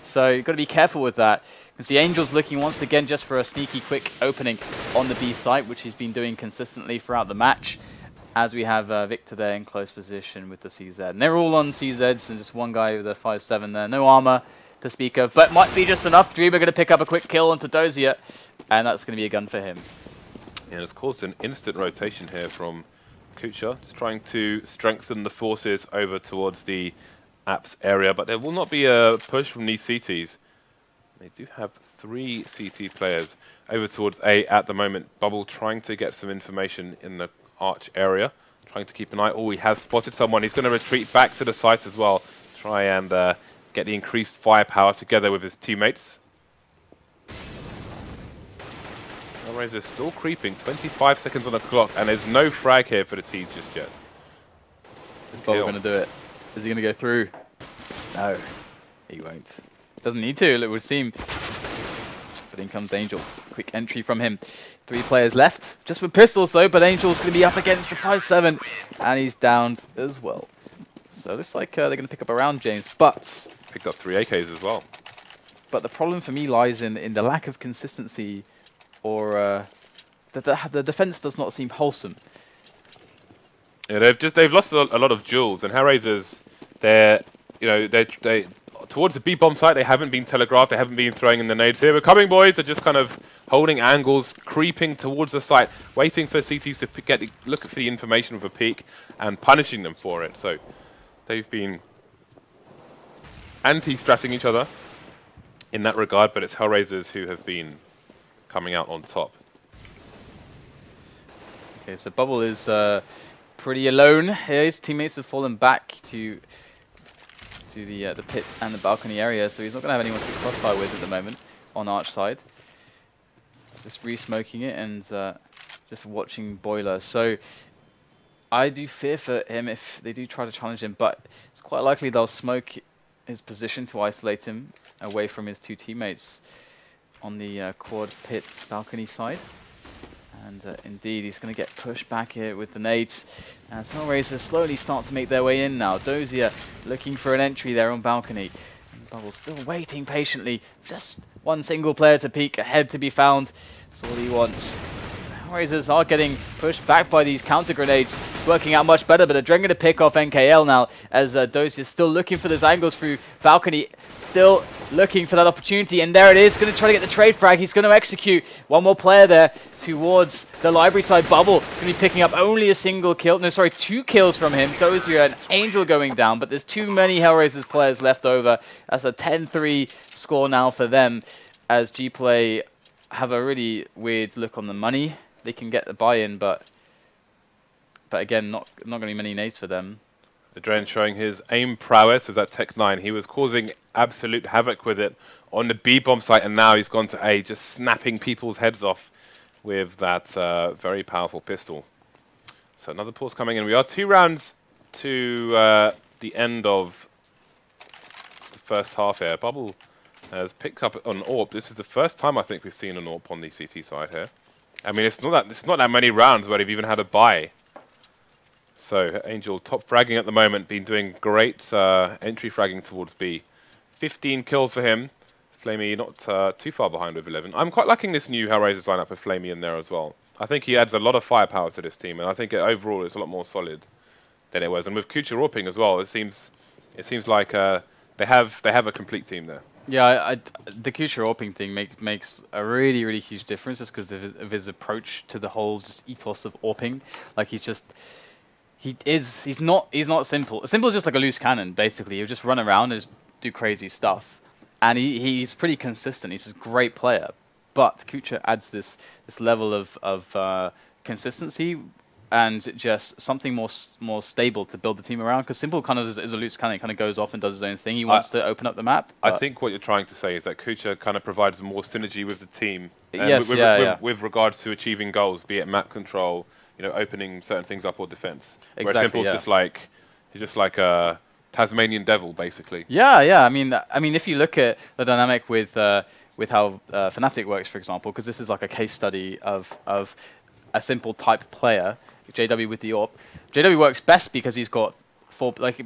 So you've got to be careful with that. You can see Angel's looking once again just for a sneaky quick opening on the B site, which he's been doing consistently throughout the match, as we have Viktor there in close position with the CZ. And they're all on CZs, and just one guy with a 5-7 there. No armor to speak of, but might be just enough. Dreamer going to pick up a quick kill onto Dosia, and that's going to be a gun for him. Yeah, it's caused an instant rotation here from Kucher, just trying to strengthen the forces over towards the Apps area, but there will not be a push from these CTs. They do have 3 CT players over towards A at the moment. Bubble trying to get some information in the Arch area, trying to keep an eye. Oh, he has spotted someone. He's going to retreat back to the site as well, try and get the increased firepower together with his teammates. HellRaisers still creeping, 25 seconds on the clock, and there's no frag here for the T's just yet. Is Bubble going to do it? Is he going to go through? No, he won't. Doesn't need to, it would seem. But in comes Angel. Quick entry from him. 3 players left, just with pistols though, but Angel's going to be up against the 5-7, and he's downed as well. So it looks like they're going to pick up a round, James, but... Picked up 3 AKs as well. But the problem for me lies in the lack of consistency, or the defense does not seem wholesome. Yeah, they've lost a lot of duels, and HellRaisers, they towards the B bomb site, they haven't been telegraphed, they haven't been throwing in the nades here. We're coming, boys. They're just kind of holding angles, creeping towards the site, waiting for CTs to look for the information with a peek and punishing them for it. So they've been anti-stratting each other in that regard, but it's HellRaisers who have been coming out on top. Okay, so Bubble is pretty alone here. His teammates have fallen back to the pit and the balcony area, so he's not going to have anyone to crossfire with at the moment on Arch side. It's just re-smoking it and just watching Boiler. So I do fear for him if they do try to challenge him, but it's quite likely they'll smoke his position to isolate him away from his two teammates on the quad pit balcony side. And indeed, he's going to get pushed back here with the nades. As HellRaisers slowly start to make their way in now. Dosia looking for an entry there on balcony. And Bubble still waiting patiently. Just one single player to peek, ahead to be found. That's all he wants. HellRaisers are getting pushed back by these counter grenades. Working out much better, but AdreN going to pick off NKL now. As Dosia is still looking for those angles through balcony. Still looking for that opportunity, and there it is. Going to try to get the trade frag. He's going to execute one more player there towards the library side. Bubble going to be picking up only a single kill. No, sorry, 2 kills from him. Dosia and Angel going down, but there's too many HellRaisers players left over. That's a 10-3 score now for them, as GPlay have a really weird look on the money. They can get the buy-in, but again, not going to be many nades for them. AdreN showing his aim prowess with that Tech 9. He was causing absolute havoc with it on the B bomb site, and now he's gone to A, just snapping people's heads off with that very powerful pistol. So another pause coming in. We are 2 rounds to the end of the first half here. Bubble has picked up an AWP. This is the first time I think we've seen an AWP on the CT side here. I mean, it's not that many rounds where they've even had a buy. So Angel top fragging at the moment, been doing great entry fragging towards B. 15 kills for him. flamie not too far behind with 11. I'm quite liking this new HellRaisers lineup with flamie in there as well. I think he adds a lot of firepower to this team, and I think overall it's a lot more solid than it was. And with kucher AWPing as well, it seems like they have a complete team there. Yeah, the kucher AWPing thing makes a really, really huge difference just because of his approach to the whole just ethos of AWPing. Like he's not simple. Simple is just like a loose cannon, basically. He'll just run around and just do crazy stuff. And he's pretty consistent. He's a great player. But kucher adds this level of consistency and just something more stable to build the team around. Because Simple kind of is a loose cannon. He kind of goes off and does his own thing. He wants to open up the map. I think what you're trying to say is that kucher kind of provides more synergy with the team. Yes, with regards to achieving goals, be it map control, opening certain things up, or defense. Exactly, whereas Simple's just like a Tasmanian devil, basically. Yeah. I mean, if you look at the dynamic with how Fnatic works, for example, because this is like a case study of a Simple type player, JW with the AWP. JW works best because he's got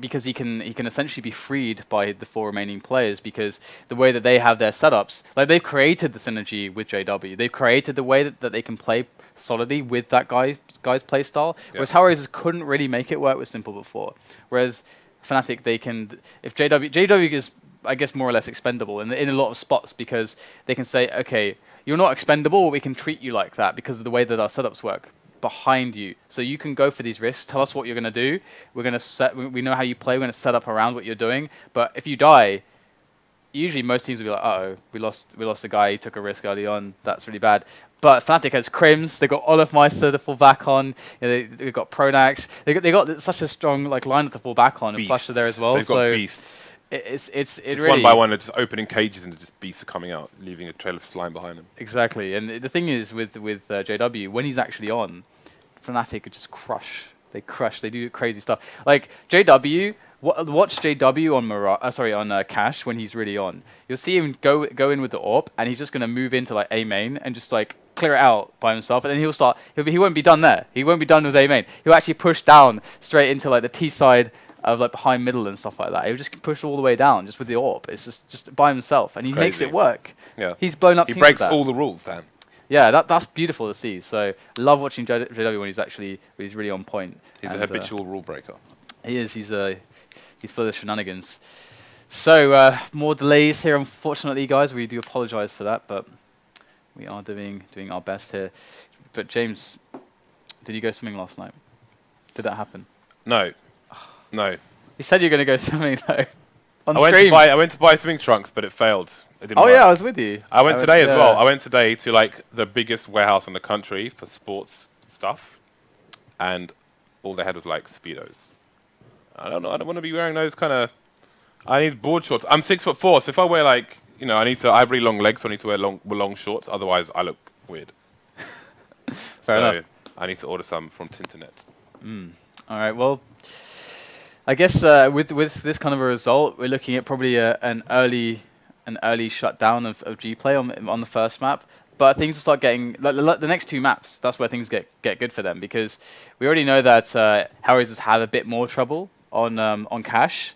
because he can essentially be freed by the 4 remaining players, because the way that they have their setups, like they've created the synergy with JW. They've created the way that they can play solidly with that guy's play style. Yep. Whereas HellRaisers couldn't really make it work with Simple before. Whereas Fnatic, they can, if JW is, I guess, more or less expendable in a lot of spots, because they can say, okay, you're not expendable, but we can treat you like that because of the way that our setups work behind you. So you can go for these risks. Tell us what you're going to do. We're going to we know how you play. We're going to set up around what you're doing. But if you die, usually most teams will be like, uh-oh, we lost a guy. He took a risk early on. That's really bad. But Fnatic has Crims. They've got Olafmeister to fall back on. They've got Pronax. They got such a strong lineup to fall back on. And Flusher there as well. They've got beasts. It's really one by one, they're just opening cages and just beasts are coming out, leaving a trail of slime behind them. Exactly. And the thing is with JW, when he's actually on, Fnatic could just crush. They crush. They do crazy stuff. Like JW, watch JW on Cash when he's really on. You'll see him go in with the AWP, and he's just gonna move into like A main and just like clear it out by himself, and then he won't be done there. He won't be done with A main. He'll actually push down straight into like the T side of like behind middle and stuff like that. He'll just push all the way down just with the AWP. It's just by himself, and he makes it work. Yeah, he's blown up. He breaks all the rules, Dan. Yeah, that's beautiful to see. So love watching JW when he's really on point. He's a habitual rule breaker. He is. He's full of shenanigans. So more delays here, unfortunately, guys. We do apologise for that, but we are doing our best here. But James, did you go swimming last night? Did that happen? No. No. You said you were going to go swimming though. on I stream. went to buy swimming trunks, but it failed. It didn't Oh work. yeah, I was with you. I went today as well. I went today to like the biggest warehouse in the country for sports stuff, and all they had was like Speedos. I don't know. I don't want to be wearing those kind of. I need board shorts. I'm 6'4", so if I wear like, you know, I have really long legs, so I need to wear long shorts. Otherwise, I look weird. Fair enough. I need to order some from Tinternet. All right. Well, I guess with this kind of a result, we're looking at probably an early shutdown of GPlay on the first map. But things will start getting the next two maps. That's where things get good for them, because we already know that HellRaisers have a bit more trouble on cash,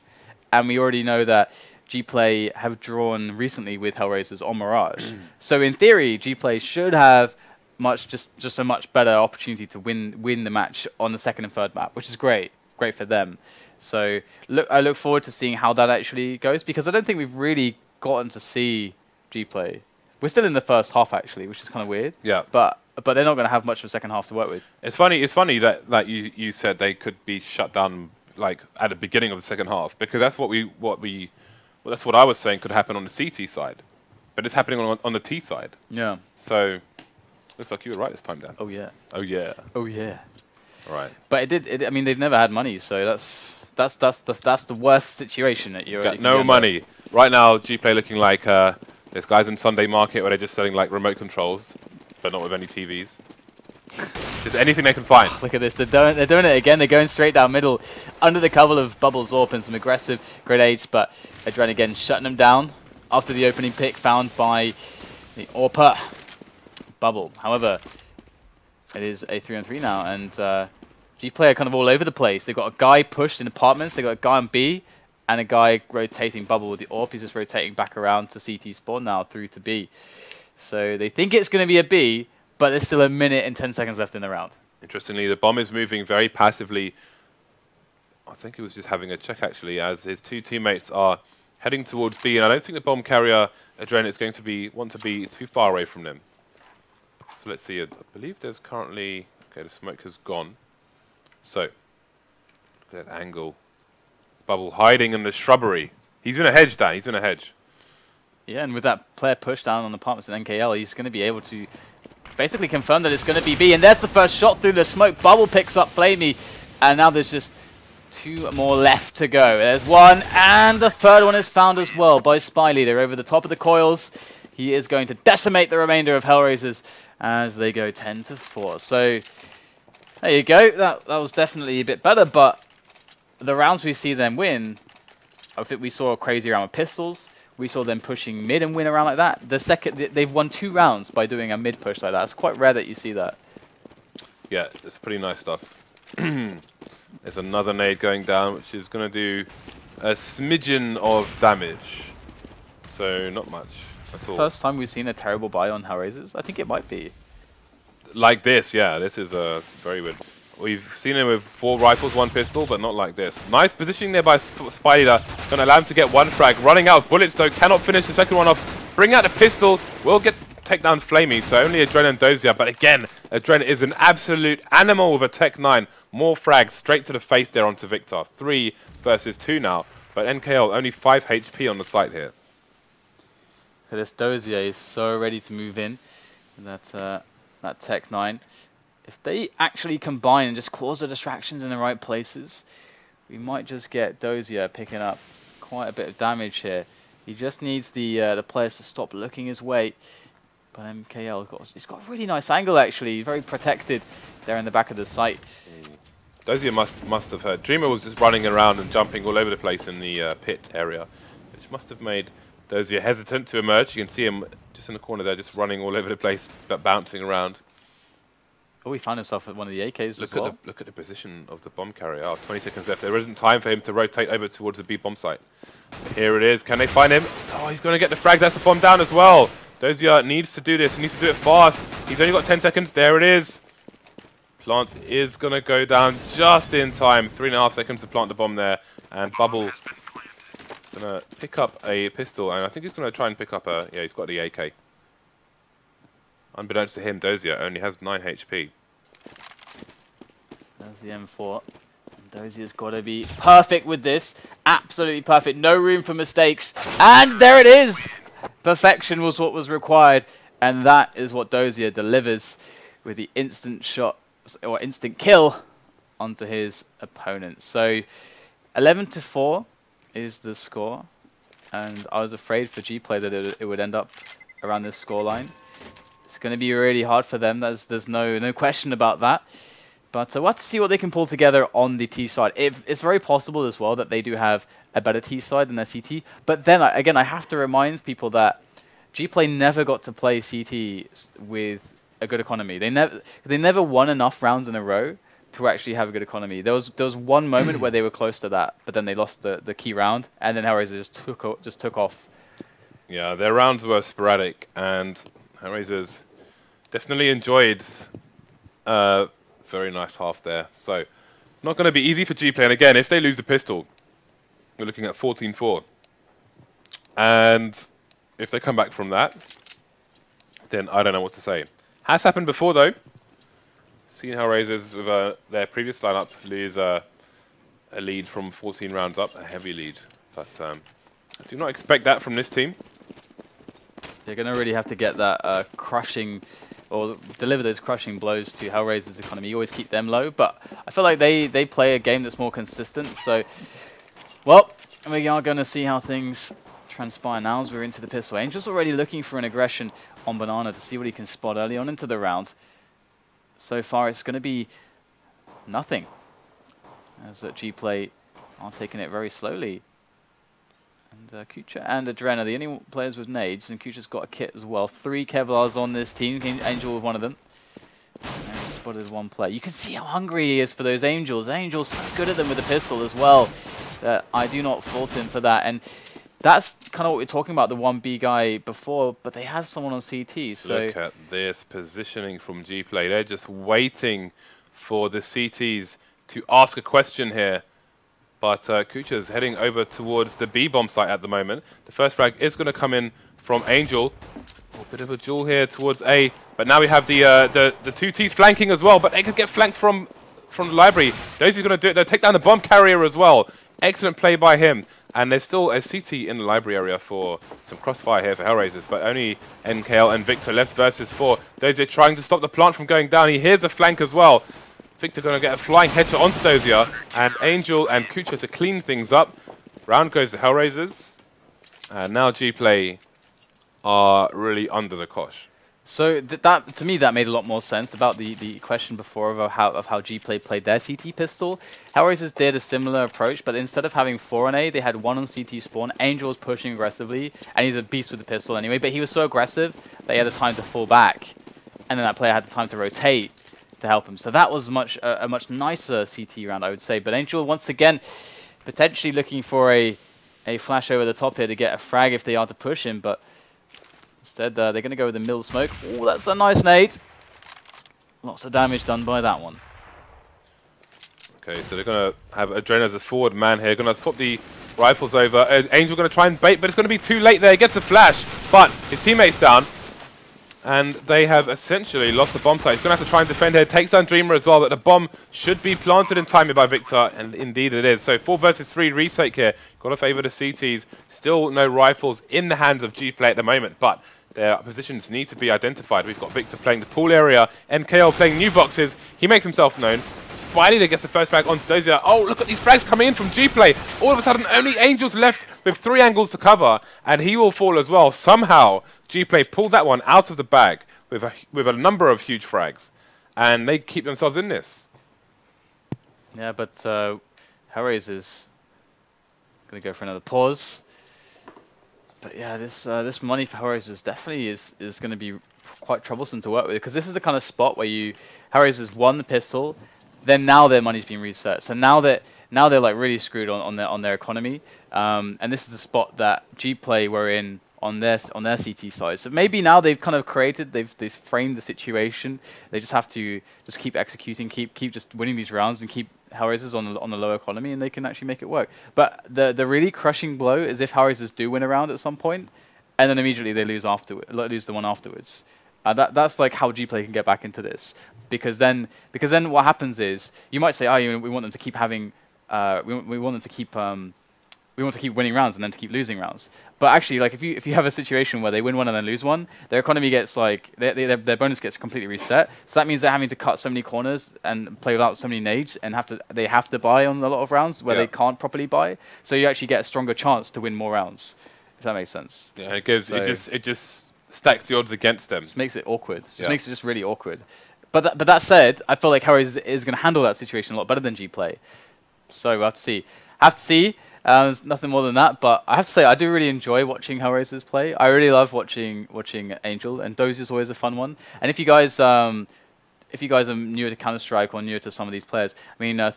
and we already know that GPlay have drawn recently with HellRaisers on Mirage. So in theory, GPlay should have just a much better opportunity to win the match on the second and third map, which is great for them. So I look forward to seeing how that actually goes, because I don't think we've really gotten to see GPlay. We're still in the first half actually, which is kind of weird. Yeah. But they're not going to have much of a second half to work with. It's funny that you said they could be shut down like at the beginning of the second half, because that's that's what I was saying could happen on the CT side, but it's happening on the T side. Yeah. So looks like you were right this time, Dan. Oh yeah. Oh yeah. Oh yeah. All right. But I mean, they've never had money, so that's the worst situation that you're. Got no money right now. GPlay looking like there's guys in Sunday Market where they're just selling like remote controls, but not with any TVs. Just anything they can find. Look at this. They're doing it again. They're going straight down middle under the cover of Bubbles Orp and some aggressive grenades, but AdreN again shutting them down after the opening pick found by the Orper. Bubble. However, it is a 3-on-3 now, and GPlay are kind of all over the place. They've got a guy pushed in apartments. They've got a guy on B, and a guy rotating Bubble with the Orp. He's just rotating back around to CT spawn now through to B. So they think it's going to be a B, but there's still a minute and 10 seconds left in the round. Interestingly, the bomb is moving very passively. I think he was just having a check, actually, as his two teammates are heading towards B, and I don't think the bomb carrier, AdreN, is going to want to be too far away from them. So let's see. I believe there's currently... Okay, the smoke has gone. So, look at that angle. Bubble hiding in the shrubbery. He's in a hedge, Dan. He's in a hedge. Yeah, and with that player push down on apartments in NKL, he's going to be able to basically confirm that it's going to be B. And there's the first shot through the smoke. Bubble picks up flamie, and now there's just two more left to go. There's one, and the third one is found as well by spyleadeR over the top of the coils. He is going to decimate the remainder of HellRaisers as they go 10-4. So there you go. That was definitely a bit better, but the rounds we see them win, I think we saw a crazy round with pistols. We saw them pushing mid and win a round like that. They've won 2 rounds by doing a mid push like that. It's quite rare that you see that. Yeah, it's pretty nice stuff. There's another nade going down, which is going to do a smidgen of damage. So not much. Is this the first time we've seen a terrible buy on HellRaisers? I think it might be. Like this, yeah. This is very weird. We've seen him with 4 rifles, 1 pistol, but not like this. Nice positioning there by spyleadeR. Going to allow him to get 1 frag. Running out of bullets, though. Cannot finish the second one off. Bring out the pistol. Will take down flamie. So only AdreN and Dosia. But again, AdreN is an absolute animal with a Tech 9. More frags straight to the face there onto Viktor. 3 versus 2 now. But NKL only 5 HP on the site here. This Dosia is so ready to move in. That Tech 9. If they actually combine and just cause the distractions in the right places, we might just get Dosia picking up quite a bit of damage here. He just needs the players to stop looking his way. But MKL, he's got a really nice angle actually, very protected there in the back of the site. Dosia must have heard. Dreamer was just running around and jumping all over the place in the pit area, which must have made Dosia hesitant to emerge. You can see him just in the corner there, just running all over the place, but bouncing around. Oh, he found himself at one of the AKs as well. Look at the position of the bomb carrier. Oh, 20 seconds left. There isn't time for him to rotate over towards the B bomb site. Here it is. Can they find him? Oh, he's going to get the frag. That's the bomb down as well. Dosia needs to do this. He needs to do it fast. He's only got 10 seconds. There it is. Plant is going to go down just in time. 3.5 seconds to plant the bomb there. And Bubble is going to pick up a pistol. And I think he's going to try and pick up a... Yeah, he's got the AK. Unbeknownst to him, Dosia only has 9 HP. There's the M4. Dosia's got to be perfect with this. Absolutely perfect. No room for mistakes. And there it is. Perfection was what was required. And that is what Dosia delivers with the instant shot, or instant kill, onto his opponent. So 11-4 is the score. And I was afraid for GPlay that it would end up around this scoreline. It's going to be really hard for them. There's no question about that. But we'll have to see what they can pull together on the T side. It's very possible as well that they do have a better T side than their CT. But then, again, I have to remind people that GPlay never got to play CT with a good economy. They never won enough rounds in a row to actually have a good economy. There was one moment where they were close to that, but then they lost the key round, and then HellRaisers just took off. Yeah, their rounds were sporadic, and HellRaisers definitely enjoyed very nice half there. So, not going to be easy for GPlay. And again, if they lose the pistol, we're looking at 14-4. And if they come back from that, then I don't know what to say. Has happened before, though. Seen HellRaisers with their previous lineup lose a lead from 14 rounds up, a heavy lead. But I do not expect that from this team. They're going to really have to get that crushing, or deliver those crushing blows to HellRaisers' economy. You always keep them low, but I feel like they play a game that's more consistent. So, well, we are going to see how things transpire now as we're into the pistol. Angel's already looking for an aggression on Banana to see what he can spot early on into the round. So far, it's going to be nothing, as GPlay are taking it very slowly. And Kucher and AdreN are the only players with nades, and Kucher's got a kit as well. 3 Kevlars on this team, Angel with one of them. And he spotted one player. You can see how hungry he is for those Angels. Angel's so good at them with the pistol as well, that I do not fault him for that. And that's kind of what we were talking about, the 1B guy before, but they have someone on CT. So look at this positioning from GPlay. They're just waiting for the CTs to ask a question here. But Kucher's heading over towards the B-bomb site at the moment. The first frag is going to come in from Angel. A bit of a duel here towards A. But now we have the 2 Ts flanking as well. But they could get flanked from the library. Dosia's going to do it. They'll take down the bomb carrier as well. Excellent play by him. And there's still a CT in the library area for some crossfire here for HellRaisers. But only NKL and Viktor left versus 4. Dosia trying to stop the plant from going down. He hears the flank as well. Viktor going to get a flying headshot onto Dosia, and Angel and Kucher to clean things up. Round goes to HellRaisers, and now GPlay are really under the cosh. So that to me that made a lot more sense about the question before of how GPlay played their CT pistol. HellRaisers did a similar approach, but instead of having 4 on A, they had 1 on CT spawn. Angel was pushing aggressively, and he's a beast with the pistol anyway. But he was so aggressive that he had the time to fall back, and then that player had the time to rotate to help him. So that was a much nicer CT round, I would say. But Angel, once again, potentially looking for a flash over the top here to get a frag if they are to push him. But instead, they're going to go with the middle smoke. Oh, that's a nice nade. Lots of damage done by that one. Okay, so they're going to have AdreN as a forward man here. Going to swap the rifles over. Angel going to try and bait, but it's going to be too late there. He gets a flash, but his teammate's down. And they have essentially lost the bomb site. He's going to have to try and defend here. Takes down Dreamer as well, but the bomb should be planted in time by Viktor, and indeed it is. So 4 versus 3 retake here. Got to favour the CTs. Still no rifles in the hands of GPlay at the moment, but their positions need to be identified. We've got Viktor playing the pool area, NKL playing new boxes. He makes himself known. spyleadeR gets the first frag onto Dosia. Oh, look at these frags coming in from GPlay. All of a sudden, only Angel's left with 3 angles to cover, and he will fall as well. Somehow, GPlay pulled that one out of the bag with a number of huge frags, and they keep themselves in this. Yeah, but HellRaisers is going to go for another pause. But yeah, this money for HellRaisers definitely is going to be quite troublesome to work with, because this is the kind of spot where HellRaisers won the pistol, then now their money's been reset. So now they're like really screwed on their economy, and this is the spot that GPlay were in on their CT side. So maybe now they've kind of created, they've framed the situation. They just have to just keep executing, keep just winning these rounds, and keep HellRaisers on the low economy, and they can actually make it work. But the really crushing blow is if HellRaisers do win a round at some point, and then immediately they lose the one afterwards. That's like how GPlay can get back into this. because then what happens is you might say, oh, we want them to keep having, we want them to keep, we want to keep winning rounds and then to keep losing rounds. But actually, like if you have a situation where they win one and then lose one, their economy gets like their bonus gets completely reset. So that means they're having to cut so many corners and play without so many nades, and they have to buy on a lot of rounds where they can't properly buy. So you actually get a stronger chance to win more rounds, if that makes sense. Yeah, it gives it just stacks the odds against them. Just makes it awkward. Just makes it just really awkward. But that said, I feel like HellRaisers is going to handle that situation a lot better than GPlay. So we'll have to see. There's nothing more than that, but I have to say I do really enjoy watching HellRaisers play. I really love watching Angel, and Dosia is always a fun one. And if you guys are newer to Counter-Strike or newer to some of these players, I mean, I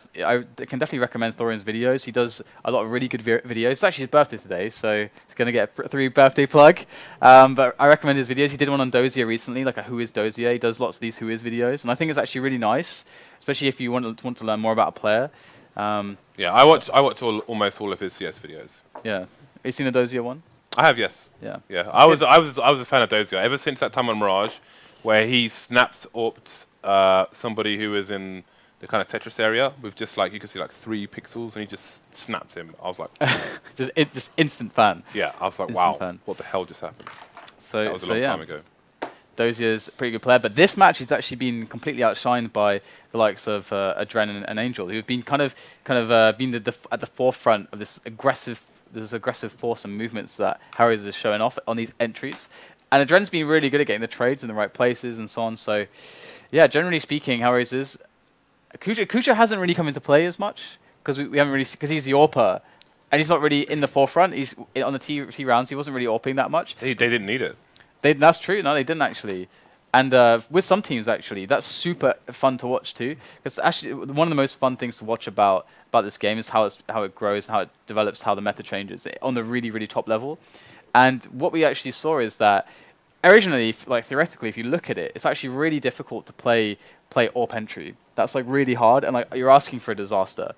can definitely recommend Dauren's videos. He does a lot of really good videos. It's actually his birthday today, so he's going to get a 3 birthday plug. But I recommend his videos. He did one on Dosia recently, like a Who is Dosia. He does lots of these Who is videos, and I think it's actually really nice, especially if you want to learn more about a player. Yeah, I watch almost all of his CS videos. Yeah, have you seen the Dosia one? I have, yes. Yeah. Yeah, I was a fan of Dosia ever since that time on Mirage, where he snapped orped somebody who was in the kind of Tetris area with just like you could see like 3 pixels, and he just snapped him. I was like, just instant fan. Yeah, I was like, instant wow, fan. what the hell just happened? So that was a long time ago. Dosia's a pretty good player, but this match he's actually been completely outshined by the likes of AdreN and Angel, who've been been at the forefront of this aggressive force and movements that HellRaisers is showing off on these entries. And AdreN's been really good at getting the trades in the right places and so on. So, yeah, generally speaking, HellRaisers, kucher hasn't really come into play as much because we haven't really because he's the AWPer and he's not really in the forefront. He's on the T rounds. He wasn't really AWPing that much. They didn't need it. That's true. No, they didn't actually. And with some teams, actually, that's super fun to watch too. Because actually, one of the most fun things to watch about this game is how it grows, how it develops, how the meta changes on the really, really top level. And what we actually saw is that originally, like theoretically, if you look at it, it's actually really difficult to play AWP entry. That's like really hard, and like you're asking for a disaster.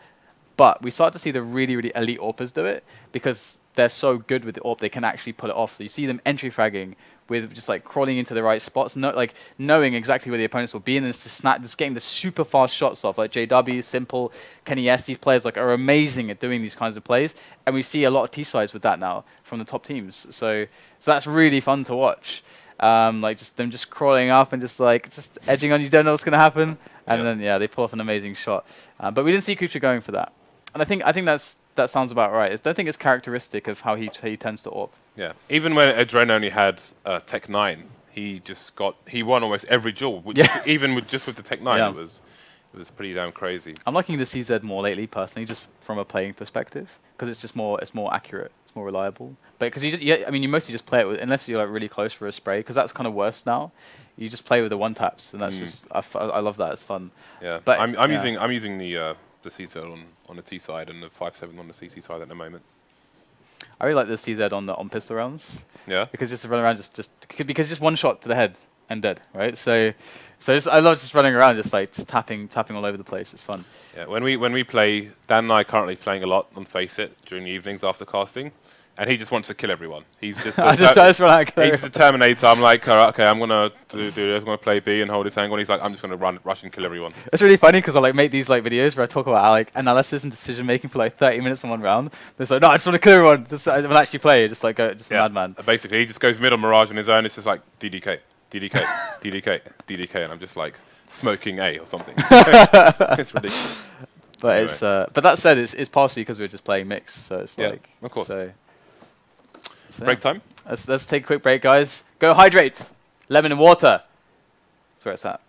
But we start to see the really, really elite AWPers do it because they're so good with the AWP, they can actually pull it off. So you see them entry fragging with just like crawling into the right spots, knowing exactly where the opponents will be, and just getting the super fast shots off. Like JW, Simple, Kenny S, these players like are amazing at doing these kinds of plays, and we see a lot of T-sides with that now from the top teams. So that's really fun to watch. Like just them just crawling up and just edging on. You don't know what's gonna happen, and then they pull off an amazing shot. But we didn't see kucher going for that. And I think that sounds about right. I don't think it's characteristic of how he tends to AWP. Yeah. Even when AdreN only had Tech 9, he won almost every duel. Even with the Tech 9, it was pretty damn crazy. I'm liking the CZ more lately, personally, just from a playing perspective, because it's more accurate, it's more reliable. But because you mostly just play it with, unless you're like really close for a spray, because that's kind of worse now. You just play with the one taps, and that's just I love that. It's fun. Yeah. But I'm using the CZ on the T side and the 5.7 on the CC side at the moment. I really like the CZ on pistol rounds. Yeah. Because just to run around because just one shot to the head and dead, right? So I love just running around, just tapping all over the place. It's fun. Yeah. When we play, Dan and I are currently playing a lot on Face It during the evenings after casting. And he just wants to kill everyone. He's just he's a Terminator. I'm like, okay, I'm gonna do this. I'm gonna play B and hold his angle. And he's like, I'm just gonna rush and kill everyone. It's really funny because I make these videos where I talk about analysis and decision making for 30 minutes in one round. It's like, no, I just want to kill everyone. I'm actually play. Just a madman. Basically, he just goes mid on Mirage on his own. It's just like DDK, DDK, DDK, DDK, and I'm just like smoking A or something. It's ridiculous. But anyway. But that said, it's partially because we're just playing mix. So it's of course. So break time. Let's take a quick break, guys. Go hydrate. Lemon and water. That's where it's at.